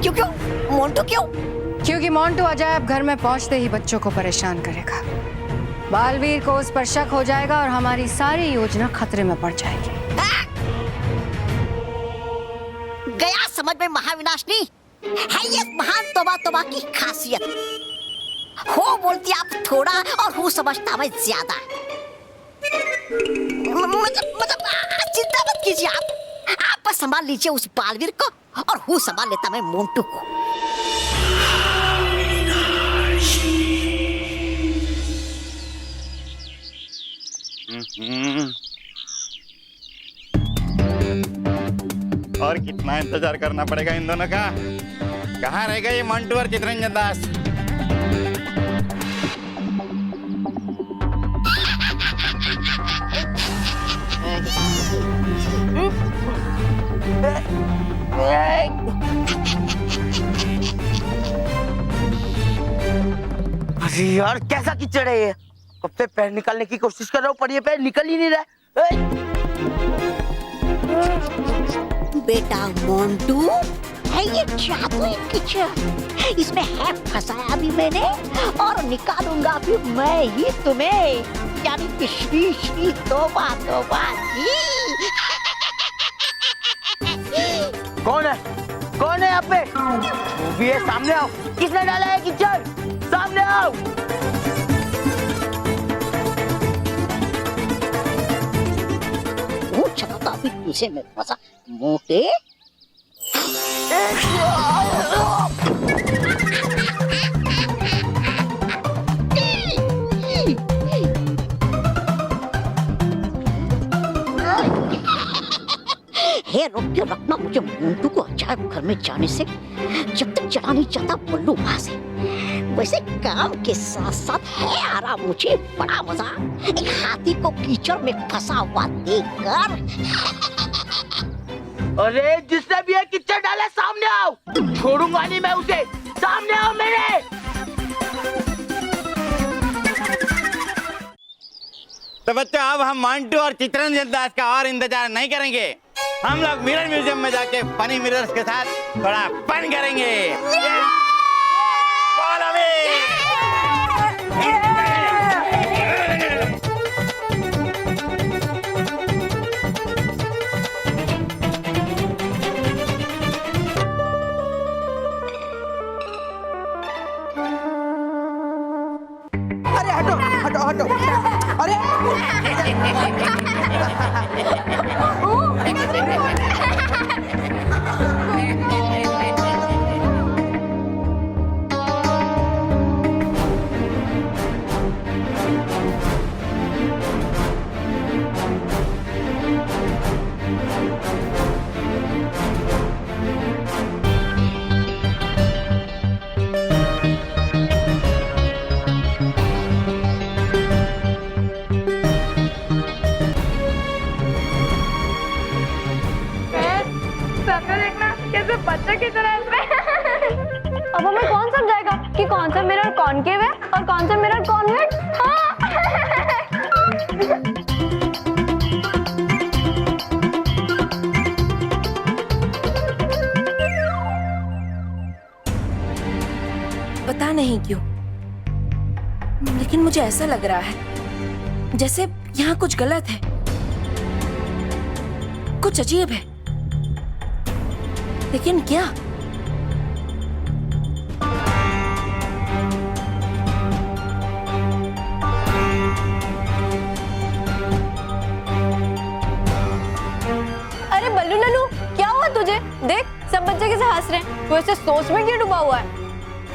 क्यों क्यों मोंटू क्यों? क्योंकि मोंटू अजायब घर में पहुंचते ही बच्चों को परेशान करेगा। बालवीर को उस पर शक हो जाएगा और हमारी सारी योजना खतरे में पड़ जाएगी। गया समझ में महाविनाशनी, है ये महान तौबा तौबा की खासियत। हो बोलती आप थोड़ा और हूँ समझता मैं ज्यादा। मतलब चिंता मत कीजिए, आप बस संभाल लीजिए उस बालवीर को और हूँ संभाल लेता मैं मोंटू को। और कितना इंतजार करना पड़ेगा इन दोनों का? कहाँ रह गए मंटू और चितरंजन दास? अरे यार कैसा कीचड़ है ये? कब से पैर निकालने की कोशिश कर रहा हूँ पर ये पैर निकल ही नहीं रहा। बेटा मोंटू, है ये जादुई कीचड़, इसमें है फंसाया भी मैंने और निकालूंगा भी मैं ही तुम्हें, यानी कि श्री श्री तौबा तौबा जी। कौन है? कौन है यहाँ पे? वो भी है, सामने आओ। किसने डाला है कीचड़? सामने आओ। वो चलाता भी पीछे में फंसा मोटे। हे रोक के रखना मुझे मोंटू को अजायब घर में जाने से, जब तक चला नहीं जाता बल्लू वहां से। वैसे काम के साथ साथ है आ रहा मुझे बड़ा मजा एक हाथी को कीचड़ में फंसा हुआ देखकर। अरे जिसने भी ये कीचड़ डाला सामने आओ, छोड़ूंगा नहीं मैं उसे। सामने आओ मेरे। तो बच्चों अब हम मंटू और चितरंजन दास का और इंतजार नहीं करेंगे, हम लोग मिरर म्यूजियम में जाके फनी मिरर्स के साथ थोड़ा फन करेंगे। Follow me! अरे हटो हटो हटो। अरे कौन सा मिरर कॉन्वेंट? पता नहीं क्यों, लेकिन मुझे ऐसा लग रहा है जैसे यहाँ कुछ गलत है, कुछ अजीब है, लेकिन क्या? अरे बल्लू लल्लू, क्या हुआ तुझे? देख सब बच्चे कैसे हंस रहे हैं, तू ऐसे सोच में क्यों डूबा हुआ है?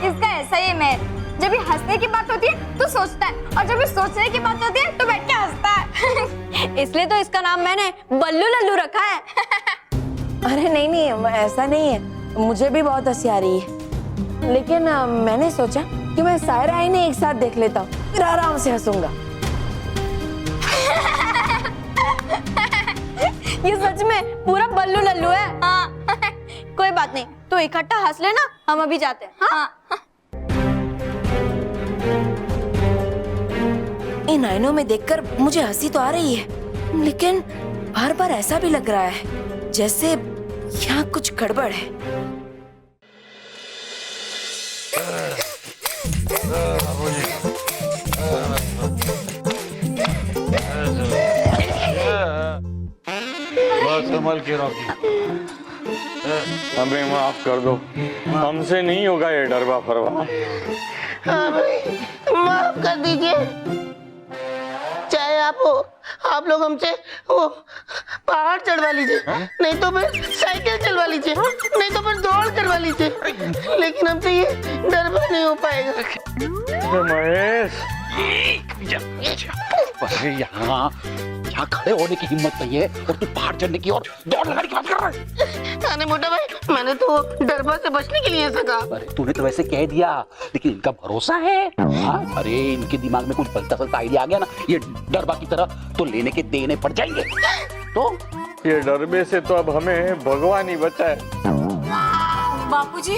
इसका ऐसा ही है, जब ये हंसने की बात होती है तो सोचता है, और जब ये सोचने की बात होती है तो बैठ के हंसता है। इसलिए तो इसका नाम मैंने बल्लू लल्लू रखा है। अरे नहीं नहीं, ऐसा नहीं है, मुझे भी बहुत हंसी आ रही है, लेकिन मैंने सोचा कि मैं सायरा आईने एक साथ देख लेता हूँ, फिर आराम से हंसूंगा। ये सच में पूरा बल्लू लल्लू है। हाँ। कोई बात नहीं, तो इकट्ठा हंस लेना, हम अभी जाते हैं। हाँ? इन आईनों में देखकर मुझे हंसी तो आ रही है, लेकिन बार बार ऐसा भी लग रहा है जैसे यहाँ कुछ गड़बड़ है। बस संभल के रखो, हमें माफ कर दो, हमसे नहीं होगा ये डरवा फरवा। हाँ भाई, माफ कर दीजिए। चाहे आप लोग हमसे वो पहाड़ चढ़वा लीजिए, नहीं तो फिर साइकिल चलवा लीजिए, नहीं तो फिर दौड़ करवा लीजिए, लेकिन हमसे ये डरवा नहीं हो पाएगा। महेश, अरे यहाँ खड़े होने की हिम्मत नहीं है और तू पहाड़ चढ़ने की और दौड़ लगाने की बात कर रहा है। अरे मोटा भाई, मैंने तो डरबा से बचने के लिए ऐसा कहा। अरे तूने तो वैसे कह दिया, लेकिन इनका भरोसा है। हाँ? अरे इनके दिमाग में कुछ पलटा आइडिया आ गया ना, ये डरबा की तरह, तो लेने के देने पड़ जाएंगे। तो ये डरबे से तो अब हमें भगवान ही बचाए। बापूजी,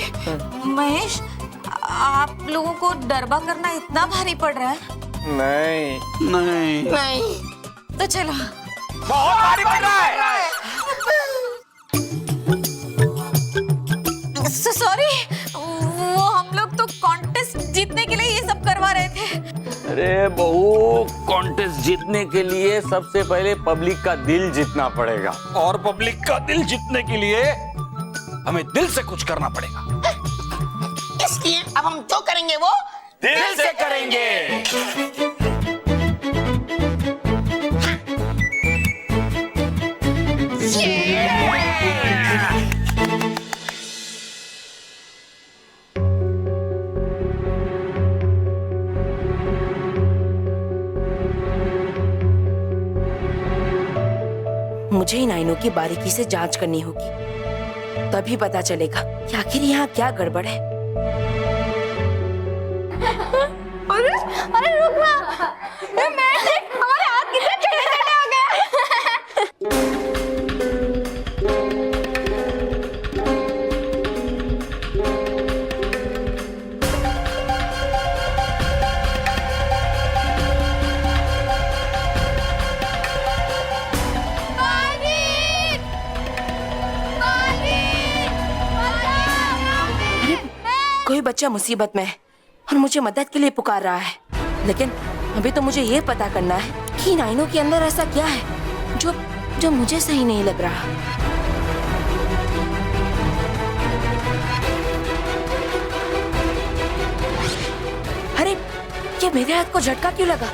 महेश, आप लोगों को डरबा करना इतना भारी पड़ रहा है? नहीं नहीं नहीं, तो चलो। बहुत भारी पड़ रहा है। सॉरी, वो हम लोग तो कॉन्टेस्ट जीतने के लिए ये सब करवा रहे थे। अरे बहू, कॉन्टेस्ट जीतने के लिए सबसे पहले पब्लिक का दिल जीतना पड़ेगा, और पब्लिक का दिल जीतने के लिए हमें दिल से कुछ करना पड़ेगा। इसलिए अब हम जो करेंगे वो दिल से करेंगे। मुझे इन आईनों की बारीकी से जांच करनी होगी, तभी पता चलेगा कि आखिर यहाँ क्या गड़बड़ है। अरे रुक ना, हमारे हाथ कितने छोटे-छोटे हो गए। कोई बच्चा मुसीबत में है और मुझे मदद के लिए पुकार रहा है, लेकिन अभी तो मुझे ये पता करना है कि इन आईनों के अंदर ऐसा क्या है जो मुझे सही नहीं लग रहा। अरे ये मेरे हाथ को झटका क्यों लगा?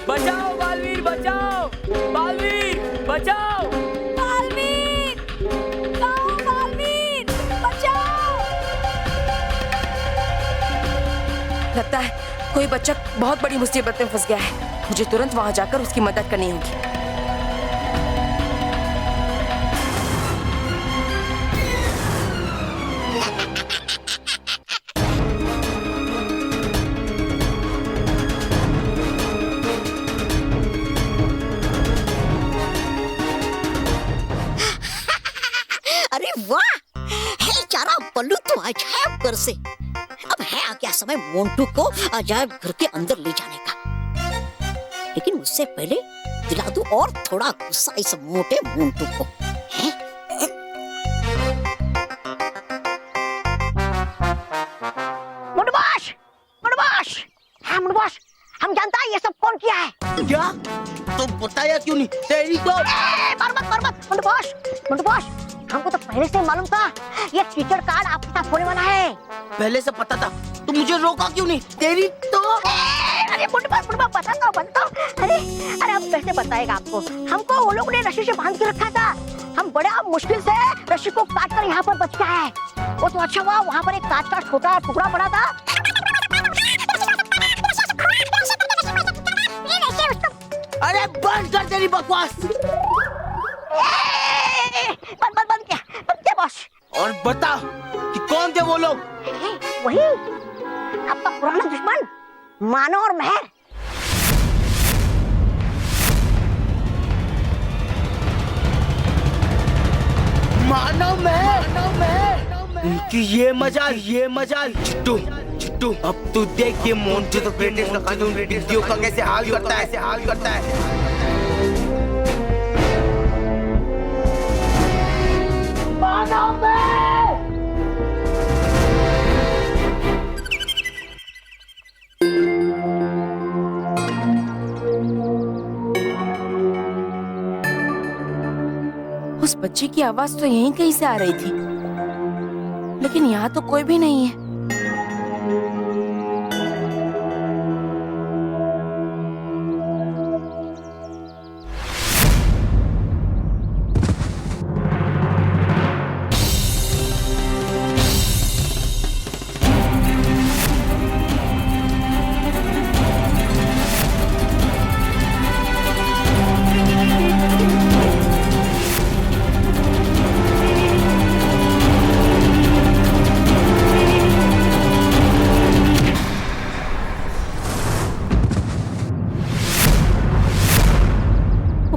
बचाओ बालवीर, बचाओ बालवीर, बचाओ बालवीर, बालवीर, बचाओ। लगता है कोई बच्चा बहुत बड़ी मुसीबत में फंस गया है, मुझे तुरंत वहां जाकर उसकी मदद करनी होगी। अरे वाह, है चारा बल्लू तो अजायब कर से। अब है क्या समय मोंटू को अजायब घर के अंदर ले जाने का। लेकिन उससे पहले दिला दूं और थोड़ा गुस्सा इस मोटे मोंटू को। हाँ मुंडबाश, हम जानता है ये सब कौन किया है। क्या? तो बताया क्यों नहीं? तेरी तो बर्बाद मुंडबाश, हमको तो पहले से मालूम था ये कीचड़ कार्ड आपके साथ होने वाला है। पहले से पता था, तो मुझे रोका क्यों नहीं? तेरी तो अरे मुंडबाश बताता हूँ। अरे हम कैसे बताएगा आपको? हमको वो लोग ने रस्सी से बांध के रखा था। हम बड़ा मुश्किल से रस्सी को काट कर यहाँ पर बच गया है। वो तो अच्छा हुआ, वहाँ पर एक कांच का छोटा टुकड़ा पड़ा था। अरे बंद कर तेरी बकवास। बंद क्या बॉस? और बता कि कौन थे वो लोग? वही आपका पुराना दुश्मन मानो और महर। मानव महर। उनकी ये मजाल। चिट्टू अब तू देख ये मोंटू तो ग्रेटेस्ट का कानून रेडियो का कैसे हाल करता है। मानव महर। उस बच्चे की आवाज तो यहीं कहीं से आ रही थी, लेकिन यहाँ तो कोई भी नहीं है।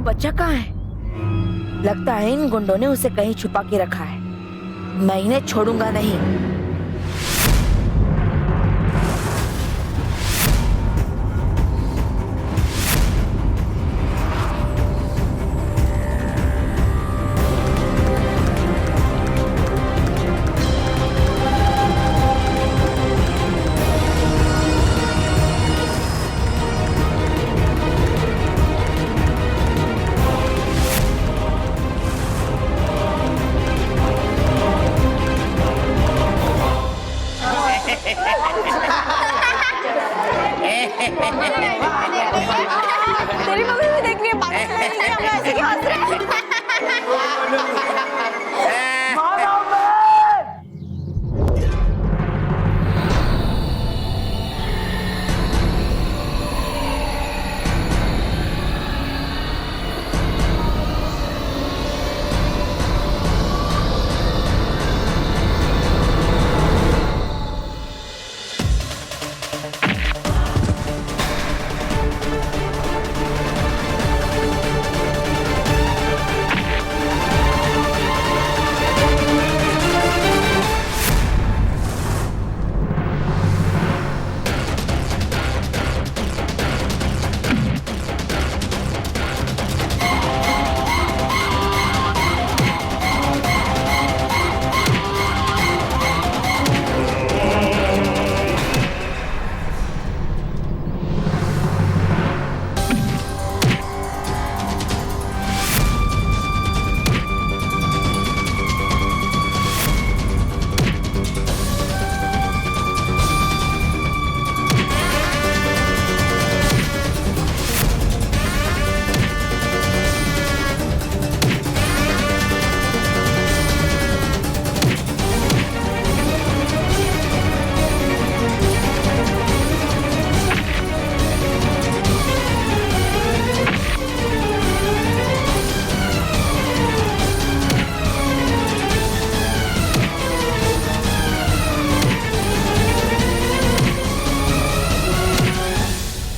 बच्चा कहाँ है? लगता है इन गुंडों ने उसे कहीं छुपा के रखा है। मैं इन्हें छोड़ूंगा नहीं। तेरी मम्मी भी देख रही है, पागल है, हम ऐसे क्यों हंस रहे हैं?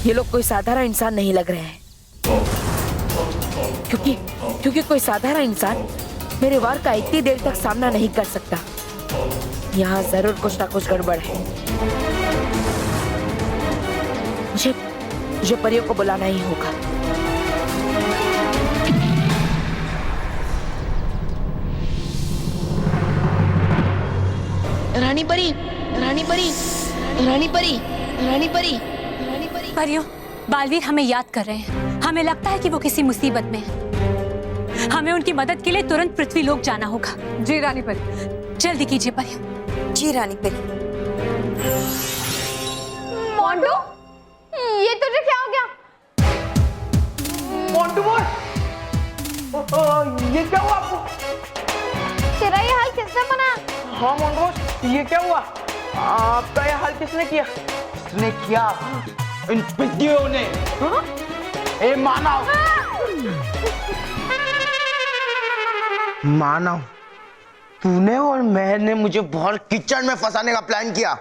ये लोग कोई साधारण इंसान नहीं लग रहे हैं, क्योंकि कोई साधारण इंसान मेरे वार का इतनी देर तक सामना नहीं कर सकता। यहाँ जरूर कुछ ना कुछ गड़बड़ है। मुझे परियों को बुलाना ही होगा। रानी परी, रानी परी, रानी परी, रानी परी, रानी परी। परियों, बालवीर हमें याद कर रहे हैं। हमें लगता है कि वो किसी मुसीबत में है। हमें उनकी मदद के लिए तुरंत पृथ्वीलोक जाना होगा। जी रानी परी। जल्दी कीजिए परियों। जी रानी परी। मोंटू, ये तुझे क्या हो गया? मोंटू बोल, ये क्या हुआ आपको? तेरा ये हाल किसने बनाया? हाँ मोंटू बोल, ये क्या हुआ? आपका ये हाल किसने किया? किसने किया? इन पिद्दियों ने। ए मानव, मानव, तूने और मैंने मुझे बहुत कीचड़ में फंसाने का प्लान किया।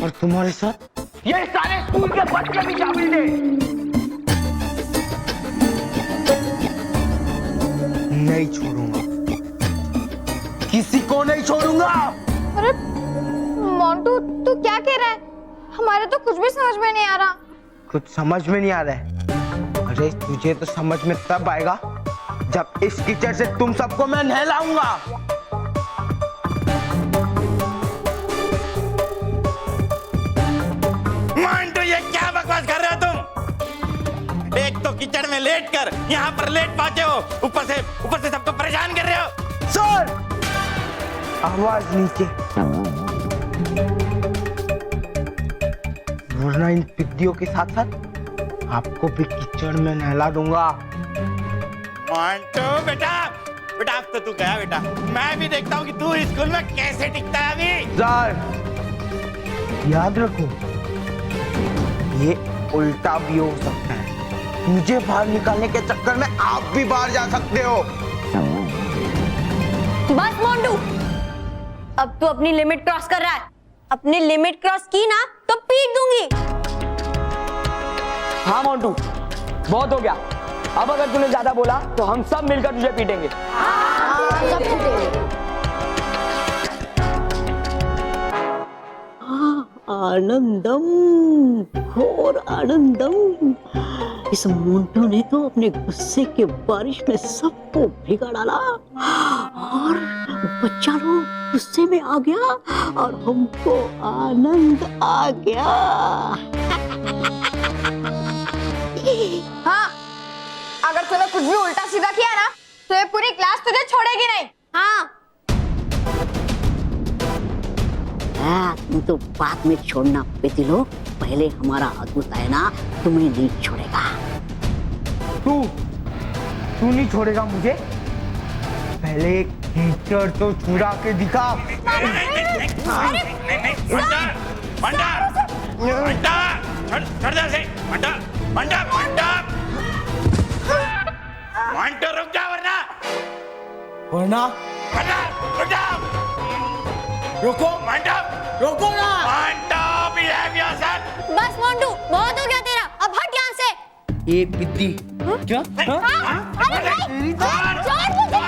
और तुम्हारे साथ ये सारे स्कूल के बच्चे भी शामिल थे। नहीं छोड़ूंगा, किसी को नहीं छोड़ूंगा। अरे मोंटू, तू क्या कह रहा है? हमारे तो कुछ भी समझ में नहीं आ रहा। कुछ समझ में नहीं आ रहा है? अरे तुझे तो समझ में तब आएगा जब इस कीचड़ से तुम सबको मैं नहलाऊंगा। मोंटू, ये क्या बकवास कर रहे हो तुम? एक तो कीचड़ में लेट कर यहाँ पर लेट पहुंचे हो, ऊपर से सबको परेशान कर रहे हो। सर, आवाज नीचे, वरना इन पिद्दियों के साथ साथ आपको भी कीचड़ में नहला दूंगा। मोंटू बेटा, अब तो तू गया बेटा। मैं भी देखता हूँ कि तू स्कूल में कैसे टिकता है अभी। सर, याद रखो, ये उल्टा भी हो सकता है। मुझे बाहर निकालने के चक्कर में आप भी बाहर जा सकते हो। बस मोंटू, अब तू अपनी लिमिट क्रॉस कर रहा है। अपनी लिमिट क्रॉस की ना तो पीट दूंगी। हाँ मोंटू, बहुत हो गया। अब अगर तूने ज्यादा बोला तो हम सब मिलकर तुझे पीटेंगे। सब पीटेंगे। आनंदम, घोर आनंदम। इस मोंटू ने तो अपने गुस्से के बारिश में सबको भिगा डाला और बच्चा लोग गुस्से में आ गया और हमको आनंद आ गया। हाँ, अगर तूने कुछ भी उल्टा सीधा किया ना तो ये पूरी क्लास तुझे छोड़ेगी नहीं। हाँ, तुम तो बाद में छोड़ना बेटी लोग, पहले हमारा अद्भुत है ना, तुम्हें नहीं छोड़ेगा। तू नहीं छोड़ेगा मुझे? पहले कीचड़ तो छुड़ा के दिखा। मोंटू रुक जा, वरना रुक जा। रुको, रोको ना। Behave yourself. बस मोंटू, बहुत हो गया तेरा, अब हट यहाँ से। ये पिद्दी क्या? अरे भाई, छोड़ मुझे।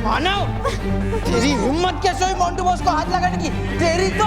मानव, तेरी हिम्मत कैसे हुई मोंटू बॉस को हाथ लगाने की? तेरी तो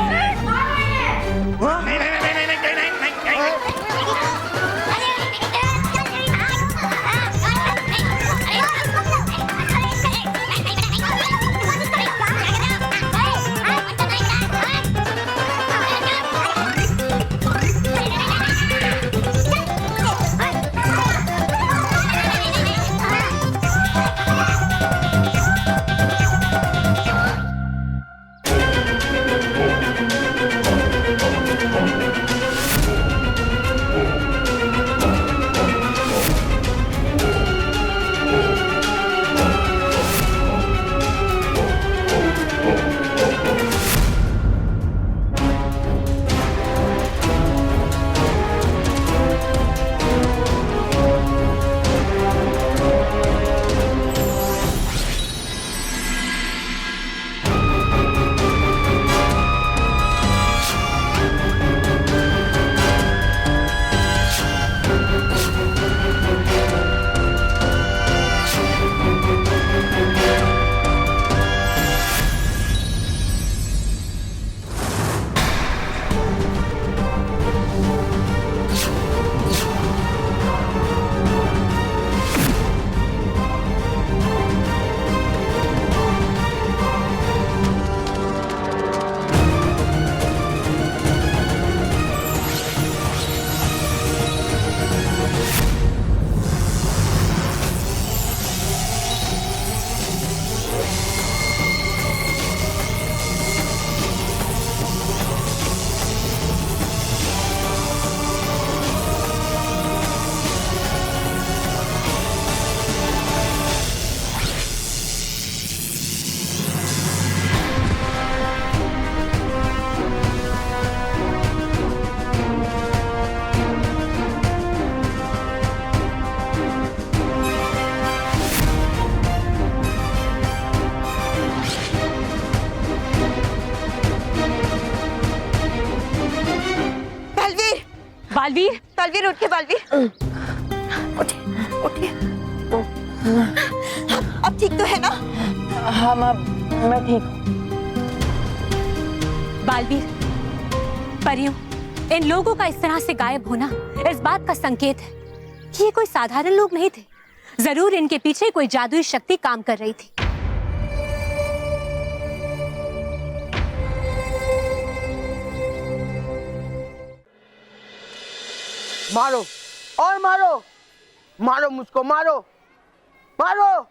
बालवीर, बालवीर उठ के, बालवीर उठिए उठिए। अब ठीक तो है ना? हाँ माँ, मैं ठीक हूँ। बालवीर, परियों, इन लोगों का इस तरह से गायब होना इस बात का संकेत है कि ये कोई साधारण लोग नहीं थे। जरूर इनके पीछे कोई जादुई शक्ति काम कर रही थी। मारो और मारो, मारो मुझको, मारो मारो।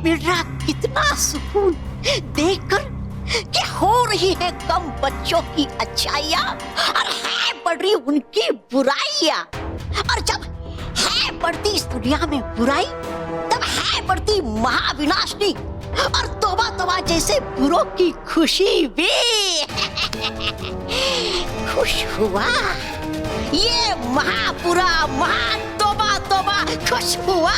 मिल रहा कितना सुकून देखकर कि हो रही है कम बच्चों की अच्छाइयाँ और है बढ़ रही उनकी बुराइयाँ। और जब है बढ़ती इस दुनिया में बुराई, तब है बढ़ती महाविनाशनी और तौबा तौबा जैसे बुरों की खुशी भी। खुश हुआ ये महापुरा, महा तौबा तौबा खुश हुआ।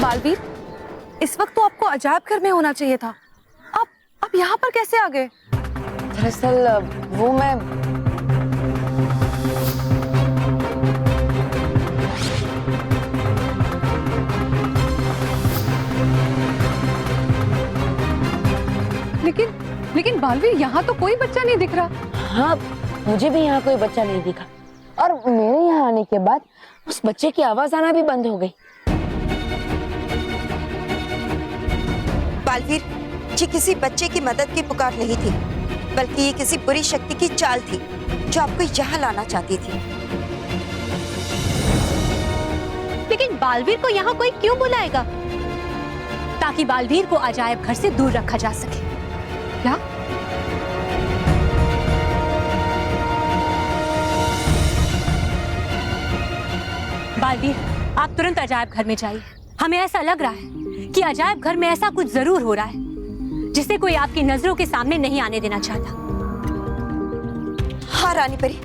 बालवीर, इस वक्त तो आपको अजायब घर में होना चाहिए था। आप यहाँ पर कैसे आ गए? दरअसल वो मैं लेकिन बालवीर, यहाँ तो कोई बच्चा नहीं दिख रहा। हाँ, मुझे भी यहाँ कोई बच्चा नहीं दिखा और मेरे यहाँ आने के बाद उस बच्चे की आवाज आना भी बंद हो गई। बालवीर, ये किसी बच्चे की मदद की पुकार नहीं थी, बल्कि ये किसी बुरी शक्ति की चाल थी जो आपको यहाँ लाना चाहती थी। लेकिन बालवीर को यहाँ कोई क्यों बुलाएगा? ताकि बालवीर को अजायब घर से दूर रखा जा सके। क्या? बालवीर, आप तुरंत अजायब घर में जाइए। हमें ऐसा लग रहा है कि अजायब घर में ऐसा कुछ जरूर हो रहा है जिसे कोई आपकी नजरों के सामने नहीं आने देना चाहता। हाँ रानी परी,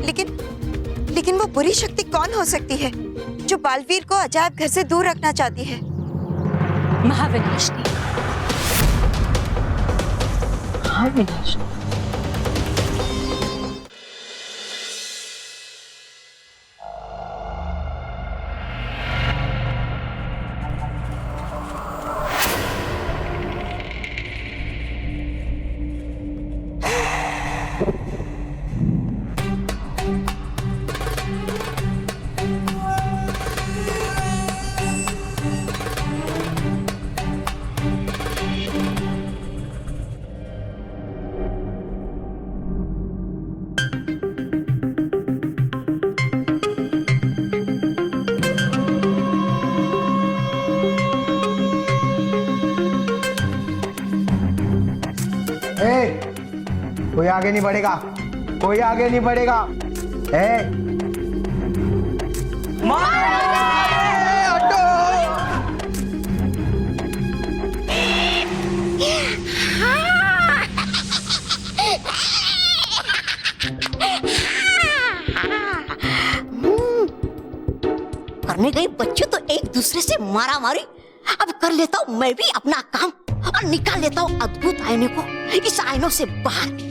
लेकिन वो बुरी शक्ति कौन हो सकती है जो बालवीर को अजायब घर से दूर रखना चाहती है? महाविनाशनी। महाविनाशनी। कोई आगे नहीं बढ़ेगा, कोई आगे नहीं बढ़ेगा। करने गए बच्चे तो एक दूसरे से मारा मारी। अब कर लेता हूँ मैं भी अपना काम और निकाल लेता हूँ अद्भुत आईने को इस आईनों से बाहर।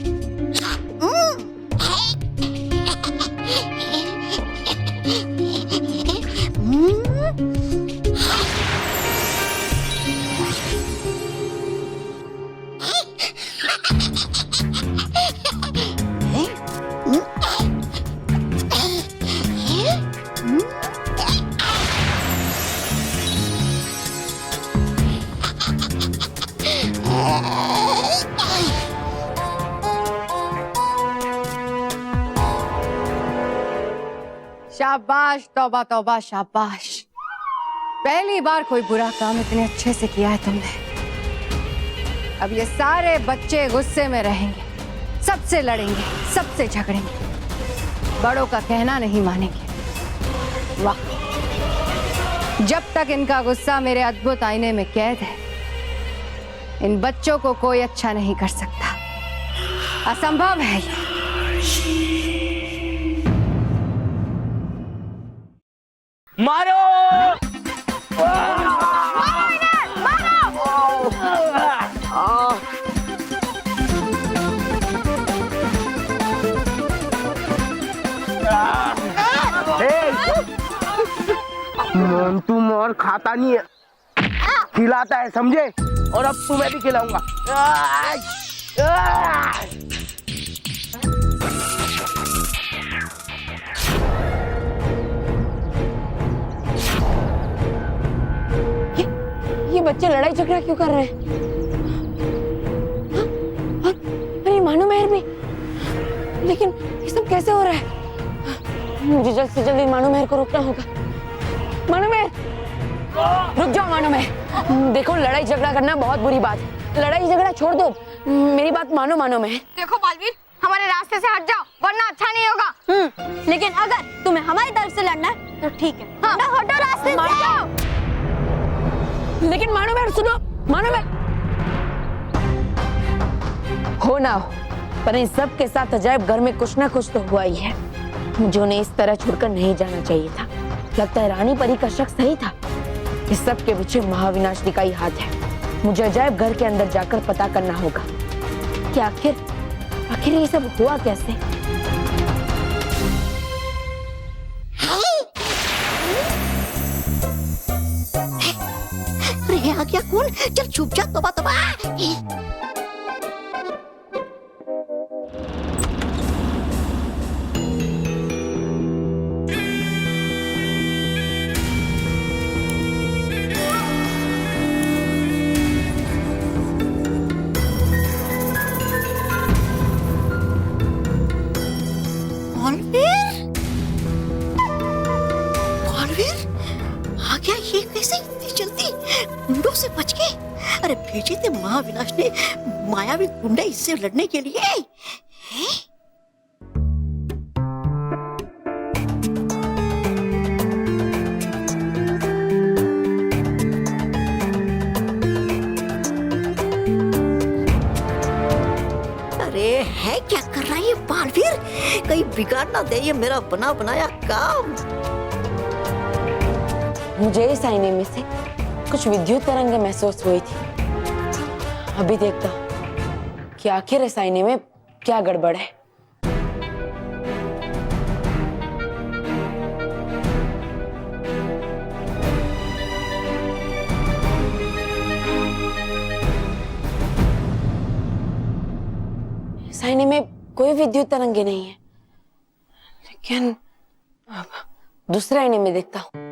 शाबाश, तौबा तौबा, शाबाश। पहली बार कोई बुरा काम इतने अच्छे से किया है तुमने। अब ये सारे बच्चे गुस्से में रहेंगे, सबसे लड़ेंगे, सबसे झगड़ेंगे, बड़ों का कहना नहीं मानेंगे। वाह, जब तक इनका गुस्सा मेरे अद्भुत आईने में कैद है, इन बच्चों को कोई अच्छा नहीं कर सकता। असंभव है ये। मारो! तू मोर खाता नहीं है, खिलाता है, समझे? और अब तुम्हें भी खिलाऊंगा। ये बच्चे लड़ाई झगड़ा क्यों कर रहे हैं? हाँ? अरे मानो मेहर भी, लेकिन ये सब कैसे हो रहा है? मुझे जल्द से जल्द मानो मेहर को रोकना होगा। मानो मेहर, रुक जाओ मानो मेहर। देखो, लड़ाई झगड़ा करना बहुत बुरी बात है, लड़ाई झगड़ा छोड़ दो, मेरी बात मानो मानो मेहर। देखो बालवीर, हमारे रास्ते से हट जाओ वरना अच्छा नहीं होगा। लेकिन अगर तुम्हें हमारी तरफ से लड़ना है तो ठीक है। हाँ, हटो रास्ते से। जाओ। लेकिन मानो मेहर सुनो, मानो मेहर, हो ना हो, पर इन सब के साथ अजायब घर में कुछ ना कुछ तो हुआ ही है। मुझे उन्हें इस तरह छोड़कर नहीं जाना चाहिए था। लगता है रानी परी का शक सही था। इस सब के पीछे महाविनाशनी का ही हाथ है। मुझे अजायब घर के अंदर जाकर पता करना होगा कि आखिर ये सब हुआ कैसे। अरे आ गया कौन? चल छुप जा, तौबा तौबा। गुंडों से बच गए। अरे भेजे थे महाविनाश ने मायावी गुंडे इससे लड़ने के लिए। हैं? अरे है क्या कर रहा है ये बालवीर? कहीं बिगाड़ ना दे ये मेरा बना बनाया काम। मुझे इस आईने में से कुछ विद्युत तरंगें महसूस हुई थी। अभी देखता हूं कि आखिर इस आईने में क्या गड़बड़ है। इस आईने में कोई विद्युत तरंगे नहीं है, लेकिन दूसरे आईने में देखता हूं।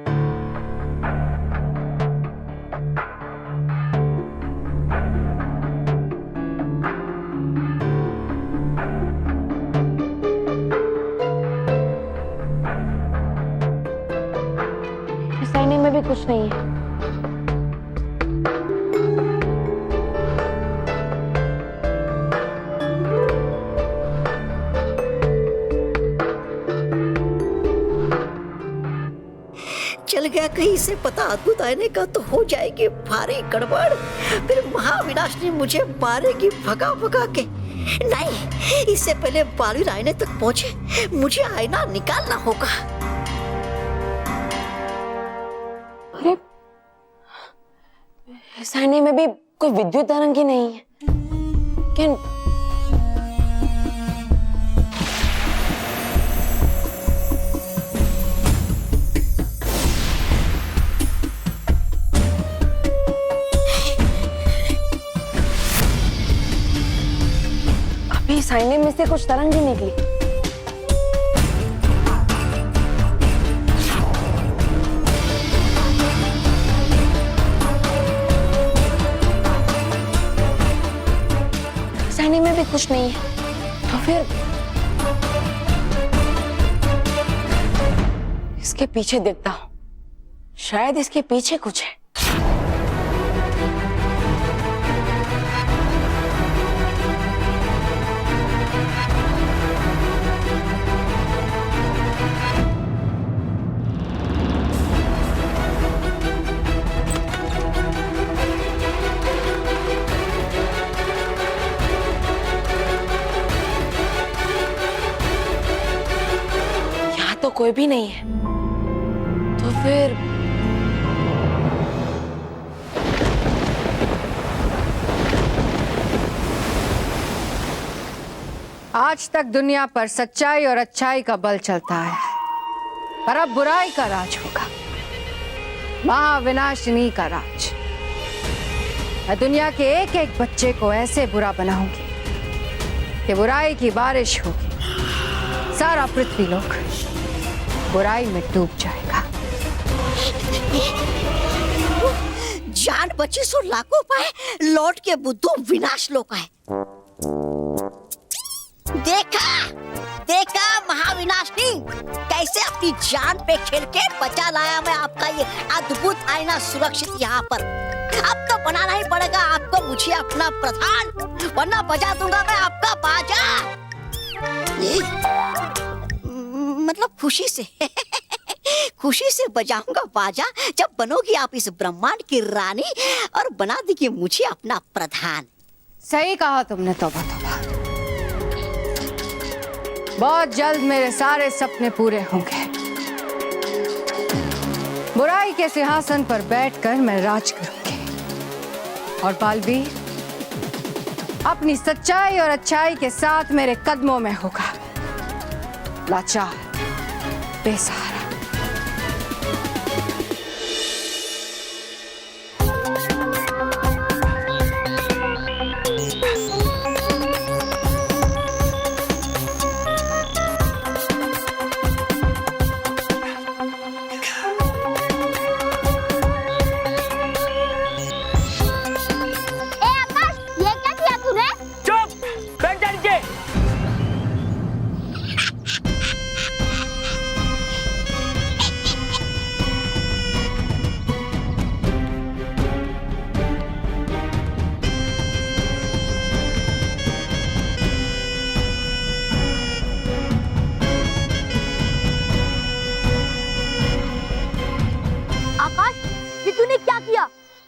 में भी कुछ नहीं है। चल गया कहीं से पता अद्भुत आईने का तो हो जाएगी भारी गड़बड़। फिर महाविनाशनी मुझे मारेगी भगा भगा के। नहीं, इससे पहले बालवीर आईने तक पहुंचे मुझे आईना निकालना होगा। अरे इस आईने में भी कोई विद्युत तरंग ही नहीं है। क्या अभी इस आईने में से कुछ तरंग ही निकली। आईने में भी कुछ नहीं है, तो फिर इसके पीछे देखता हूँ, शायद इसके पीछे कुछ है। यहाँ तो कोई भी नहीं है, तो फिर आज तक दुनिया पर सच्चाई और अच्छाई का बल चलता है, पर अब बुराई का राज होगा, महाविनाशिनी का राज। मैं दुनिया के एक एक बच्चे को ऐसे बुरा बनाऊंगी कि बुराई की बारिश होगी, सारा पृथ्वी लोक बुराई में डूब जाएगा। जान बची सो लाखों पाए, लौट के बुद्धू विनाश लोक है। देखा महाविनाशनी, कैसे अपनी जान पे खेल के बचा लाया मैं आपका ये अद्भुत आईना सुरक्षित यहाँ पर। अब तो बनाना ही पड़ेगा आपको मुझे अपना प्रधान, वरना बजा दूंगा मैं आपका बाजा। मतलब खुशी से खुशी से बजाऊंगा बाजा जब बनोगी आप इस ब्रह्मांड की रानी और बना देगी मुझे अपना प्रधान। सही कहा तुमने, तौबा तौबा। बहुत जल्द मेरे सारे सपने पूरे होंगे। बुराई के सिंहासन पर बैठकर मैं राज करूंगी और बालवीर अपनी सच्चाई और अच्छाई के साथ मेरे कदमों में होगा, लाचार, बेसहारा।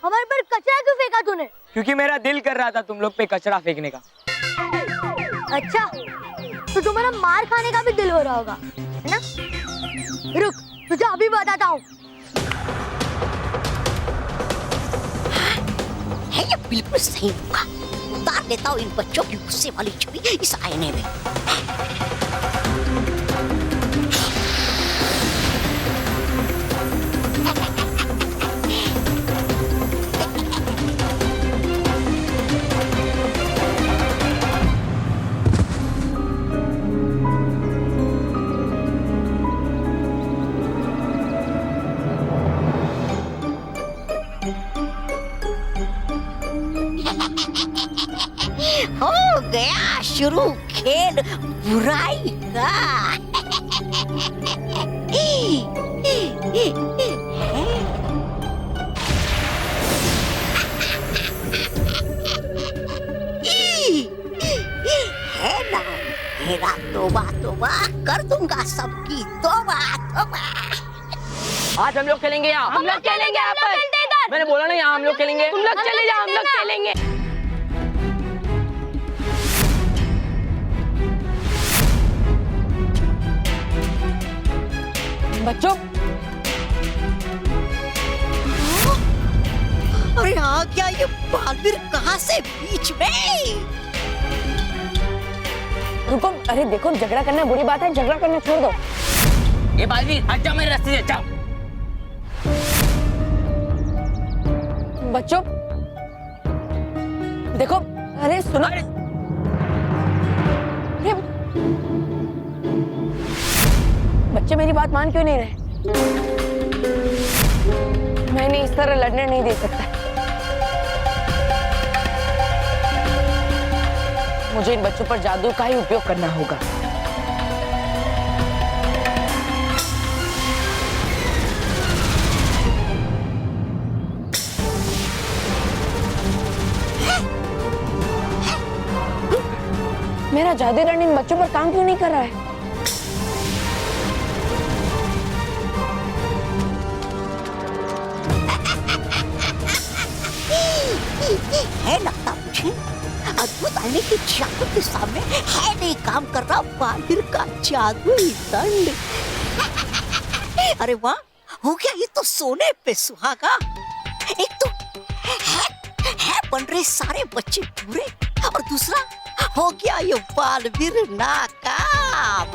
हमारे पर कचरा क्यों फेंका तूने? क्योंकि मेरा दिल कर रहा था तुम लोग पे कचरा फेंकने का। अच्छा, तो तुम्हारा मार खाने का भी दिल हो रहा होगा, है ना? रुक, तुझे अभी बताता हूँ। है ये बिल्कुल सही हुआ। उतार लेता हूँ इन बच्चों की गुस्से वाली छवि इस आईने में। हो गया शुरू खेल बुराई का। है ना मेरा तोबा तोबा कर दूंगा सबकी तोबा तोबा। आज हम लोग खेलेंगे यहाँ। हम लोग खेलेंगे यहाँ पर। मैंने बोला ना यहाँ हम लोग खेलेंगे। तुम लोग चले जाओ, हम लोग खेलेंगे। बच्चों, अरे आ गया ये बालवीर कहाँ से बीच में? रुको, अरे देखो झगड़ा करना बुरी बात है, झगड़ा करना छोड़ दो। ये बालवीर हट जाओ मेरे रास्ते से, जाओ। बच्चों देखो, अरे सुनो, बच्चे मेरी बात मान क्यों नहीं रहे? मैं इन्हें इस तरह लड़ने नहीं दे सकता। मुझे इन बच्चों पर जादू का ही उपयोग करना होगा। मेरा जादूगर इन बच्चों पर काम क्यों नहीं कर रहा है? है लगता मुझे अद्भुत आईने के जादू के सामने है नहीं काम कर रहा बालिर का जादुई दंड। अरे वाह, हो गया ये तो सोने पे सुहागा। एक तो है बन रहे सारे बच्चे पूरे, और दूसरा हो गया ये बालवीर नाकाम।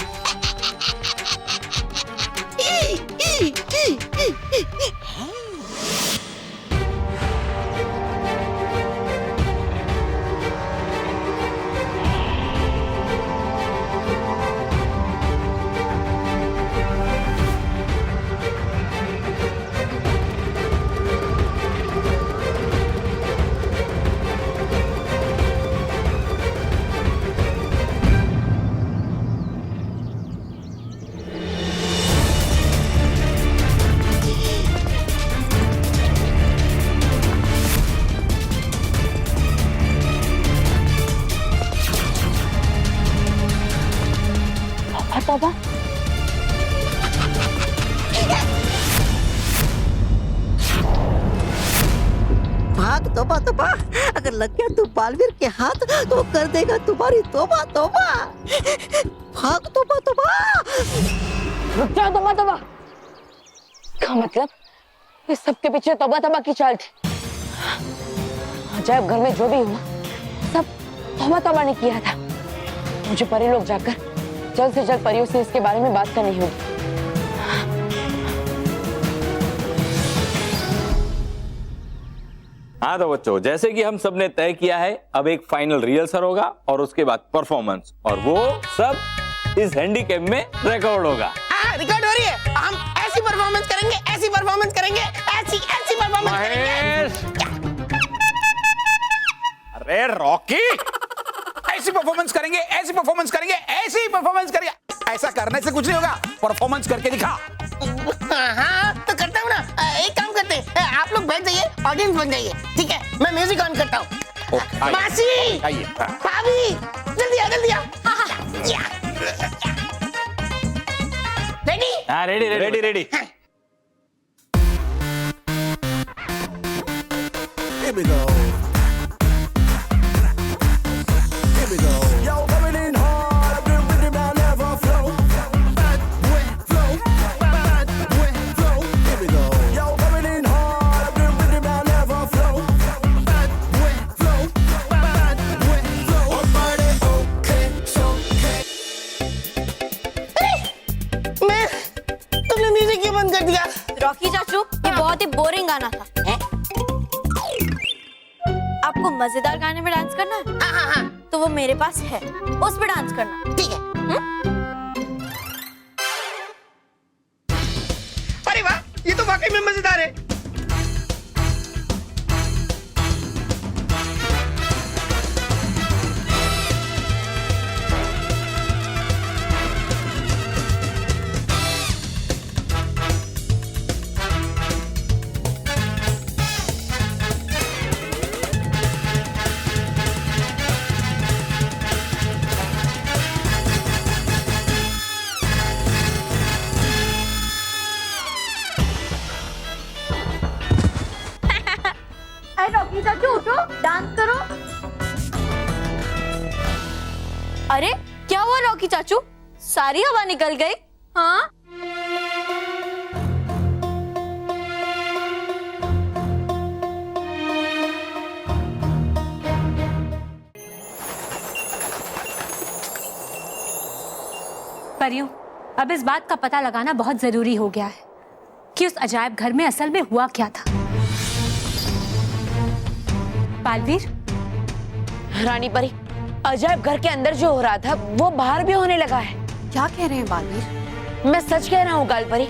तौबा, भाग तौबा तौबा, अगर लग गया तू बालवीर के हाथ तो कर देगा तुम्हारी तौबा तौबा। भाग तौबा तौबा। रुक जाओ तौबा तौबा। क्या मतलब? इस सब के पीछे तौबा तौबा की चाल थी। अजायब घर में जो भी हुआ सब तौबा तौबा ने किया था। मुझे परी लोग जाकर जल्द से जल्द परियों से इसके बारे में बात करनी होगी। हाँ तो बच्चों, जैसे कि हम सब ने तय किया है, अब एक फाइनल रिहर्सल होगा और उसके बाद परफॉर्मेंस, और वो सब इस हैंडीकैप में रिकॉर्ड होगा। रिकॉर्ड हो रही है। हम ऐसी परफॉर्मेंस करेंगे, ऐसी परफॉर्मेंस करेंगे, ऐसी परफॉर्मेंस करेंगे। अरे रॉकी, ऐसी परफॉर्मेंस करेंगे, ऐसी परफॉर्मेंस करेंगे, ऐसी परफॉर्मेंस करेंगे। ऐसा करने से कुछ नहीं होगा, परफॉर्मेंस करके दिखा। हाँ तो करता हूँ ना। एक काम करते हैं, आप लोग बैठ जाइए, ऑडियंस बन जाइए, ठीक है? मैं म्यूजिक ऑन करता हूँ। मासी, भाभी, जल्दी आ, जल्दी आ। रेडी? हाँ ready ready ready. Here we go. Here we go. Yo, coming in hard, I've been with it, I'll never flow. Bad boy flow, bad boy flow. Here we go. Yo, coming in hard, I've been with it, I'll never flow. Bad boy flow, bad boy flow. Oh, party, okay, so okay. मैं तुमने music क्यों बंद कर दिया? Rocky चाचू, ये बहुत ही boring गाना था। आपको मजेदार गाने में डांस करना है? हाँ हाँ हाँ, तो वो मेरे पास है, उस पे डांस करना। ठीक है। अरे वाह, ये तो वाकई में मजेदार है। रॉकी चाचू उठो, डांस करो। अरे क्या हुआ रॉकी चाचू, सारी हवा निकल गई? हाँ परियों, अब इस बात का पता लगाना बहुत जरूरी हो गया है कि उस अजायब घर में असल में हुआ क्या था। बालवीर, रानी परी, अजायब घर के अंदर जो हो रहा था वो बाहर भी होने लगा है। क्या कह रहे हैं बालवीर? मैं सच कह रहा हूँ गाल परी।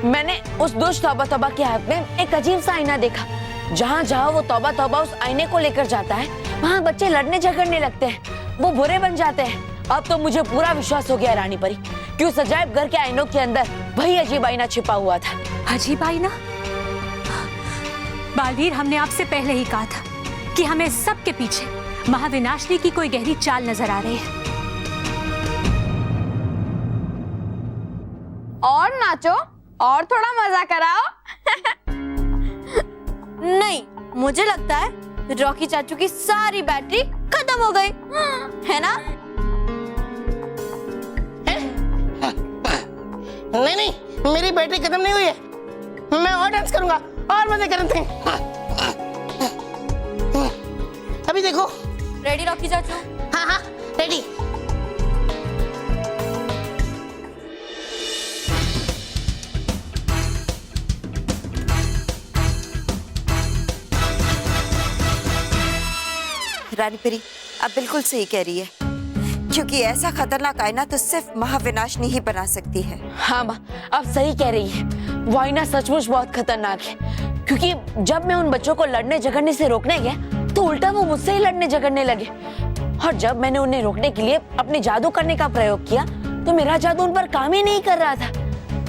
मैंने उस दुष्ट तौबा तौबा के हाथ में एक अजीब सा आईना देखा। जहाँ जहाँ वो तौबा तौबा उस आईने को लेकर जाता है, वहाँ बच्चे लड़ने झगड़ने लगते हैं, वो बुरे बन जाते हैं। अब तो मुझे पूरा विश्वास हो गया रानी परी कि उस अजायब घर के आईनों के अंदर वही अजीब आईना छिपा हुआ था। अजीब आईना? बालवीर, हमने आपसे पहले ही कहा था कि हमें सब के पीछे महाविनाशनी की कोई गहरी चाल नजर आ रही है। और नाचो और थोड़ा मजा कराओ। नहीं, मुझे लगता है रॉकी चाचू की सारी बैटरी खत्म हो गई है ना? नहीं नहीं, मेरी बैटरी खत्म नहीं हुई है। मैं और डांस करूंगा और मजे करते हैं। अभी देखो। रेडी रॉकी चाचू? हाँ हाँ रेडी। रानी परी अब बिल्कुल सही कह रही है, क्योंकि ऐसा खतरनाक आईना तो सिर्फ महाविनाशनी ही बना सकती है। हाँ माँ, अब सही कह रही है। वो आईना सचमुच बहुत खतरनाक है, क्योंकि जब मैं उन बच्चों को लड़ने झगड़ने से रोकने गया तो उल्टा वो मुझसे ही लड़ने झगड़ने लगे। और जब मैंने उन्हें रोकने के लिए अपने जादू करने का प्रयोग किया तो मेरा जादू उन पर काम ही नहीं कर रहा था,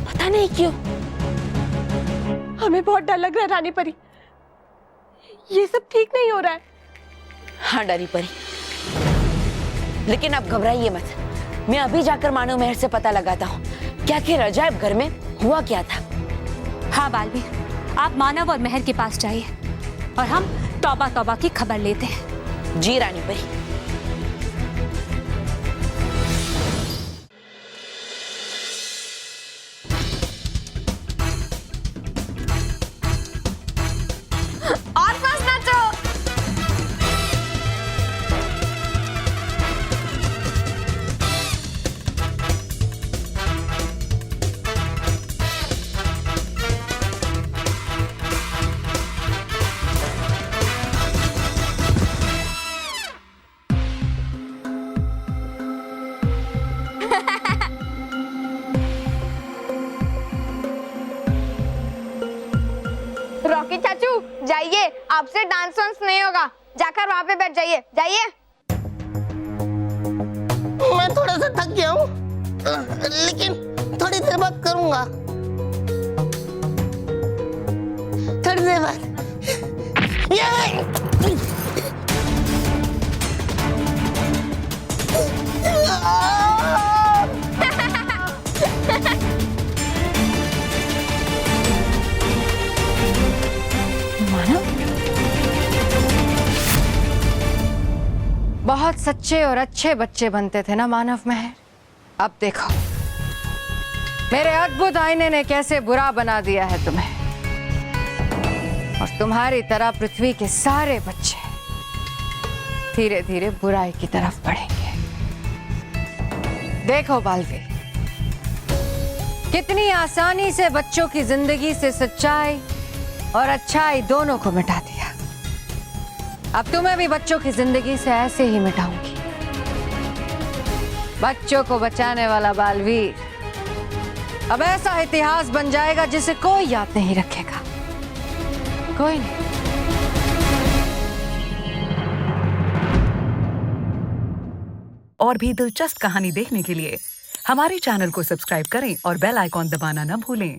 पता नहीं क्यों। हमें बहुत डर लग रहा है रानी परी, ये सब ठीक नहीं हो रहा है। हाँ डरी परी, लेकिन आप घबराइए मत। मैं अभी जाकर मानव महर से पता लगाता हूँ कि आखिर अजायब घर में हुआ क्या था। हाँ बालवीर, आप मानव और महर के पास जाइए और हम तौबा तौबा की खबर लेते हैं। जी रानी परी। और पास नाचो। रॉकी चाचू जाइए, आपसे डांस वांस नहीं होगा, जाकर वहाँ पे बैठ जाइए। जाइए। मैं थोड़ा सा थक गया हूँ, लेकिन थोड़ी देर बाद करूंगा। थोड़ी देर बाद। बहुत सच्चे और अच्छे बच्चे बनते थे ना मानव महर। अब देखो मेरे अद्भुत आईने ने कैसे बुरा बना दिया है तुम्हें, और तुम्हारी तरह पृथ्वी के सारे बच्चे धीरे धीरे बुराई की तरफ बढ़ेंगे। देखो बालवीर, कितनी आसानी से बच्चों की जिंदगी से सच्चाई और अच्छाई दोनों को मिटा दिया। अब तुम्हें भी बच्चों की जिंदगी से ऐसे ही मिटाऊंगी। बच्चों को बचाने वाला बालवीर अब ऐसा इतिहास बन जाएगा जिसे कोई याद नहीं रखेगा, कोई नहीं। और भी दिलचस्प कहानी देखने के लिए हमारे चैनल को सब्सक्राइब करें और बेल आइकॉन दबाना न भूलें।